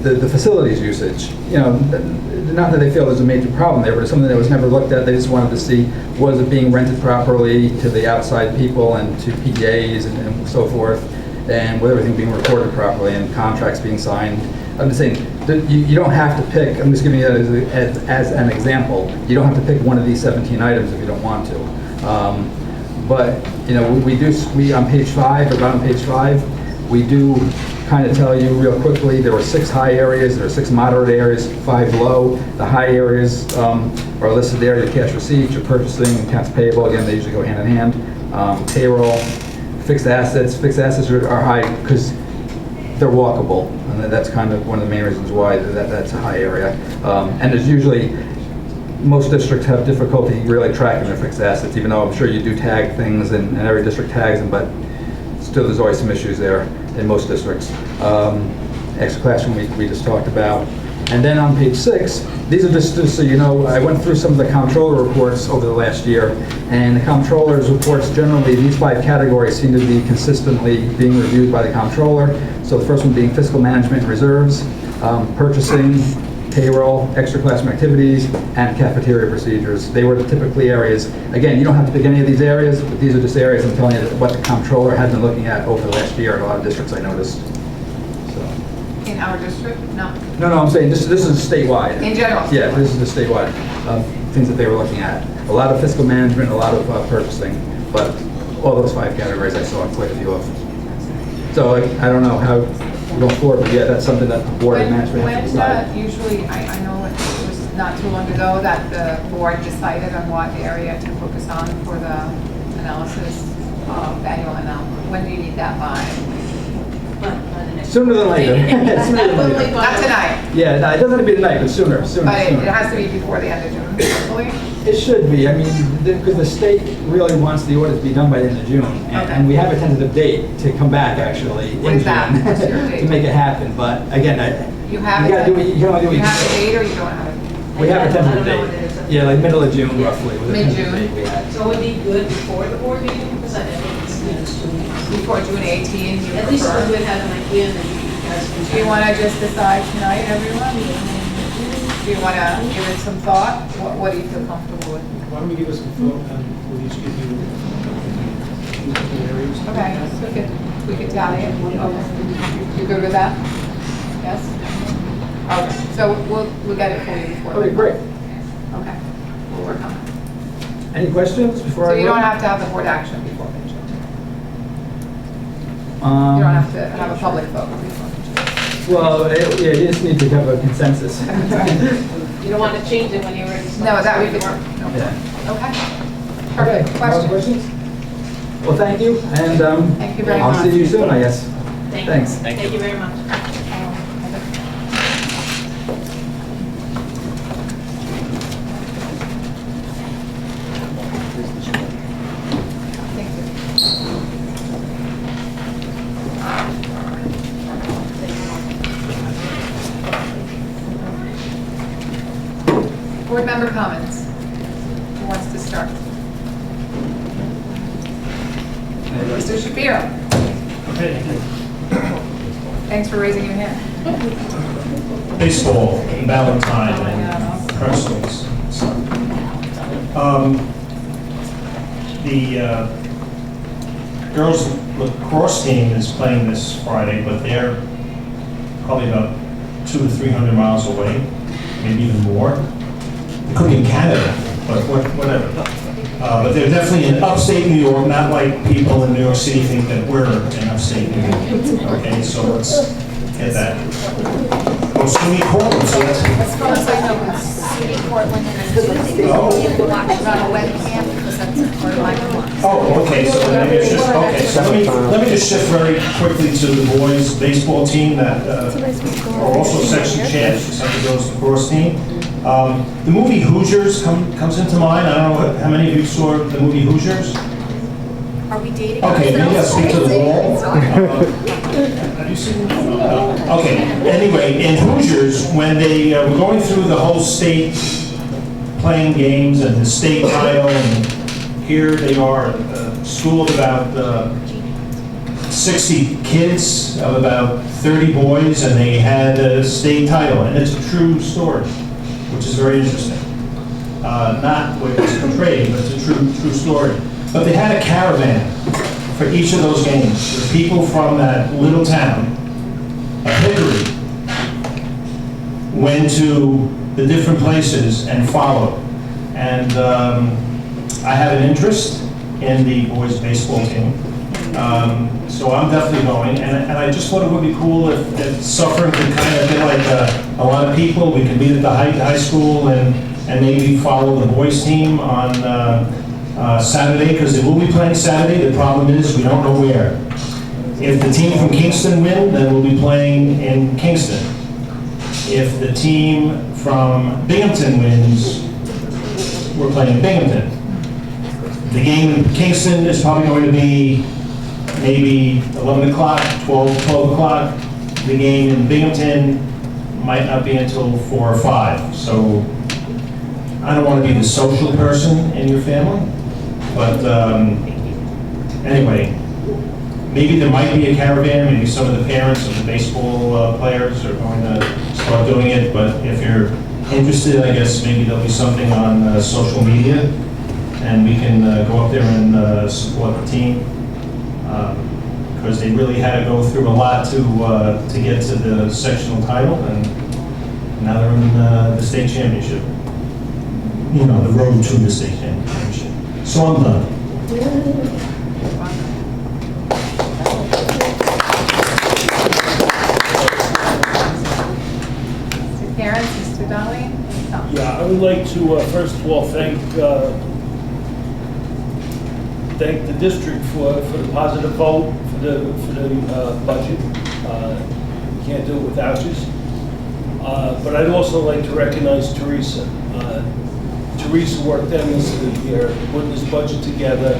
M: the facilities usage. Not that they feel there's a major problem there, but it's something that was never looked at. They just wanted to see, was it being rented properly to the outside people and to PAs and so forth, and with everything being recorded properly and contracts being signed. I'm just saying, you don't have to pick, I'm just giving you that as an example, you don't have to pick one of these 17 items if you don't want to. But, we on page 5, or on page 5, we do kind of tell you real quickly, there were 6 high areas, there are 6 moderate areas, 5 low. The high areas are listed there, your cash receipts, your purchasing, accounts payable, again, they usually go hand in hand. Payroll, fixed assets are high because they're walkable, and that's kind of one of the main reasons why that's a high area. And there's usually, most districts have difficulty really tracking their fixed assets, even though I'm sure you do tag things, and every district tags them, but still there's always some issues there in most districts. Extra classroom we just talked about. And then on page 6, these are just so you know, I went through some of the comptroller reports over the last year, and the comptroller's reports generally, these 5 categories seem to be consistently being reviewed by the comptroller. So the first one being fiscal management and reserves, purchasing, payroll, extra classroom activities, and cafeteria procedures. They were the typically areas. Again, you don't have to pick any of these areas, but these are just areas I'm telling you what the comptroller has been looking at over the last year in a lot of districts, I noticed.
F: In our district? No.
M: No, I'm saying this is statewide.
F: In general?
M: Yeah, this is the statewide things that they were looking at. A lot of fiscal management, a lot of purchasing, but all those 5 categories I saw quite a few of. So I don't know how we're going forward, but yeah, that's something that the board and management have to decide.
F: Usually, I know it was not too long ago that the board decided on what area to focus on for the analysis of annual analysis. When do you need that by?
M: Sooner than later. Sooner than later.
F: Not tonight.
M: Yeah, no, it doesn't have to be tonight, but sooner.
F: But it has to be before the end of June, hopefully.
M: It should be. I mean, because the state really wants the audit to be done by the end of June. And we have a tentative date to come back, actually,
F: What
M: in
F: is that?
M: June
F: What's your date?
M: to make it happen. But again,
F: You have
M: gotta do what you can only do what
F: You
M: you
F: have a
M: can.
F: date or you don't have it?
M: We have a tentative date. Yeah, like middle of June, roughly. was the tentative
F: Mid-June.
M: date we had.
K: So it would be good before the board meeting, because I think it's 2 weeks.
F: Before June 18, you
K: At least I
F: prefer?
K: would have an idea, and then you guys can.
F: Do you want to just decide tonight, everyone? Do you want to give it some thought? What do you feel comfortable with?
L: Why don't we give us some thought, and we'll each give you areas.
F: Okay, we could tally it. You good with that? Yes? Okay, so we'll get it for you before.
M: Okay, great.
F: Okay, we'll work on it.
M: Any questions before I
F: So you
M: go?
F: don't have to have the board action before mid-June. You
M: Um,
F: don't have to have a public vote before mid-June.
M: Well, yeah, you just need to have a consensus.
K: You don't want to change it when you're ready.
F: No, that we could work. No.
M: Yeah.
F: Okay.
M: Okay,
F: Perfect.
M: more
F: Question?
M: questions? Well, thank you, and
F: Thank you very
M: I'll
F: much.
M: see you soon, I guess. Thanks.
K: Thank you very much.
F: Thank you. Board member comments. Who wants to start? Mr. Shapiro. Thanks for raising your hand.
O: Baseball and Valentine and personals. The girls lacrosse team is playing this Friday, but they're probably about 200 to 300 miles away, maybe even more. It could be in Canada, but whatever. But they're definitely in upstate New York, not like people in New York City think that we're in upstate New York. Okay, so let's get that. Oh, SUNY Portland, so that's...
H: SUNY Portland and Tuesday, you can watch it on a webcam because that's part of my class.
O: Oh, okay, so maybe it's just, okay, so let me just shift very quickly to the boys' baseball team that are also section champs, except the girls' lacrosse team. The movie Hoosiers comes into mind. I don't know how many of you saw the movie Hoosiers?
H: Are we dating
O: Okay, maybe I'll
H: ourselves?
O: speak to the wall. Have you seen it? No. Okay, anyway, in Hoosiers, when they were going through the whole state playing games and the state title, and here they are, a school of about 60 kids, of about 30 boys, and they had a state title, and it's a true story, which is very interesting. Not what it's portrayed, but it's a true story. But they had a caravan for each of those games. The people from that little town of Hickory went to the different places and followed. And I have an interest in the boys' baseball team. So I'm definitely going. And I just thought it would be cool if Suffern could kind of get like a lot of people. We could meet at the high school and maybe follow the boys' team on Saturday, because they will be playing Saturday. The problem is we don't know where. If the team from Kingston win, then we'll be playing in Kingston. If the team from Binghamton wins, we're playing in Binghamton. The game in Kingston is probably going to be maybe 11 o'clock, 12 o'clock. The game in Binghamton might not be until 4 or 5. So I don't want to be the social person in your family, but anyway, maybe there might be a caravan. Maybe some of the parents of the baseball players are going to start doing it, but if you're interested, I guess maybe there'll be something on social media, and we can go up there and support the team, because they really had to go through a lot to get to the sectional title, and now they're in the state championship. You know, the road to the state championship. So I'm done.
F: Mr. Terrence, Mr. Donnelly?
L: Yeah, I would like to first of all thank the district for the positive vote for the budget. We can't do it without you. But I'd also like to recognize Teresa. Teresa worked endlessly here, putting this budget together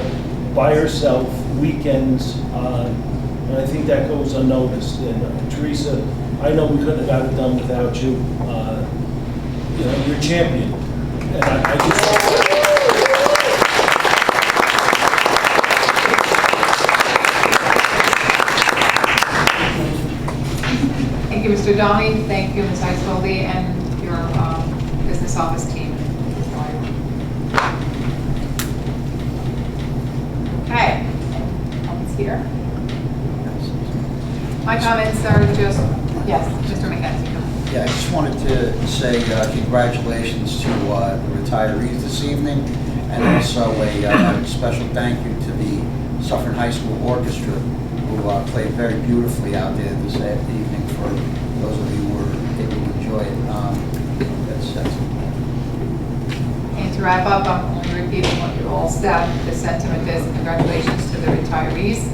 L: by herself, weekends, and I think that goes unnoticed. And Teresa, I know we couldn't have got it done without you. You know, you're a champion. And I just...
F: Thank you, Mr. Donnelly. Thank you, Ms. Isolde, and your business office team. Okay. Comments here? My comments are just, yes, Mr. McKenzie.
N: Yeah, I just wanted to say congratulations to the retirees this evening, and also a special thank you to the Suffern High School Orchestra, who played very beautifully out there this evening, for those of you who were able to enjoy it. That's
F: And to wrap up, I'm only repeating what you all said. The sentiment is congratulations to the retirees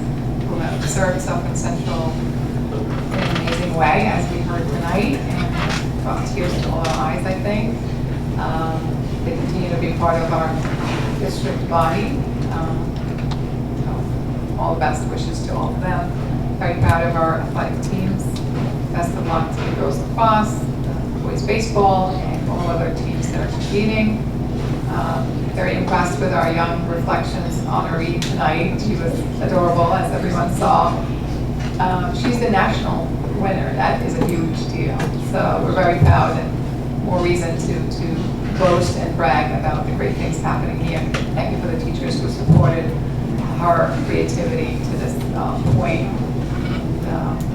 F: who have served Suffern Central in an amazing way, as we heard tonight, and brought tears to all our eyes, I think. They continue to be part of our district body. All the best wishes to all of them. Very proud of our athletic teams. Best of luck to the girls lacrosse, boys baseball, and all other teams that are competing. very impressed with our Young Reflections honoree tonight. She was adorable, as everyone saw. She's the national winner. That is a huge deal. So we're very proud, and more reason to boast and brag about the great things happening here. Thank you for the teachers who supported her creativity to this point.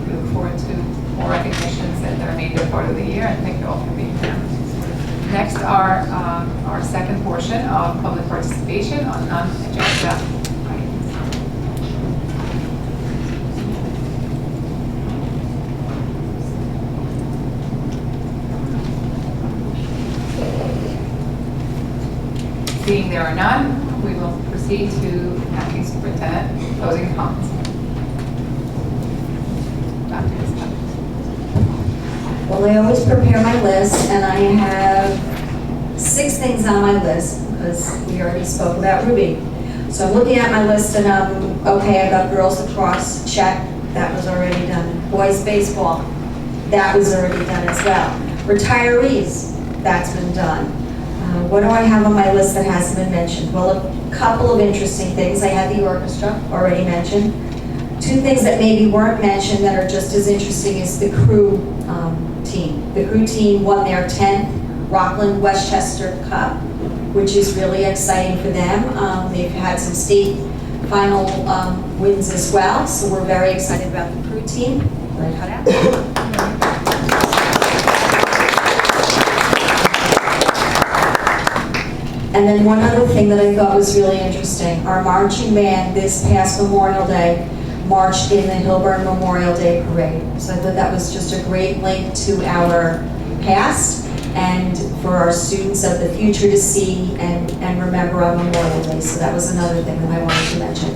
F: We look forward to more recognitions in the remainder part of the year, and thank you all for being here. Next are our second portion of public participation on non-agenda items. Seeing there are none, we will proceed to Acting Superintendent closing comments.
G: Well, I always prepare my list, and I have 6 things on my list, because we already spoke about Ruby. So I'm looking at my list, and okay, I got girls lacrosse, check, that was already done. Boys baseball, that was already done as well. Retirees, that's been done. What do I have on my list that hasn't been mentioned? Well, a couple of interesting things. I had the orchestra, already mentioned. 2 things that maybe weren't mentioned that are just as interesting is the crew team. The crew team won their 10th Rockland Westchester Cup, which is really exciting for them. They've had some state final wins as well, so we're very excited about the crew team. Let it cut out. And then one other thing that I thought was really interesting, our marching band this past Memorial Day marched in the Hilburn Memorial Day Parade. So I thought that was just a great link to our past and for our students of the future to see and remember on Memorial Day. So that was another thing that I wanted to mention.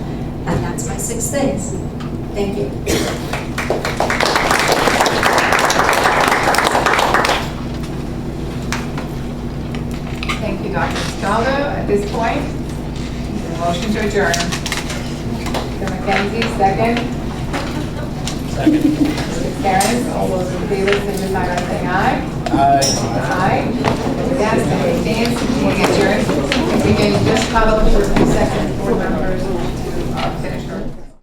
G: And that's my 6 things. Thank you.
F: Thank you, Dr. Castaldo. At this point, the motion to adjourn. Mr. McKenzie, second.
J: Second.
F: Mr. Karen, all those in favor, signify by saying aye.
N: Aye.
F: Aye. Yes, and James, we adjourn. If we can just huddle for a few seconds, board members, to finish.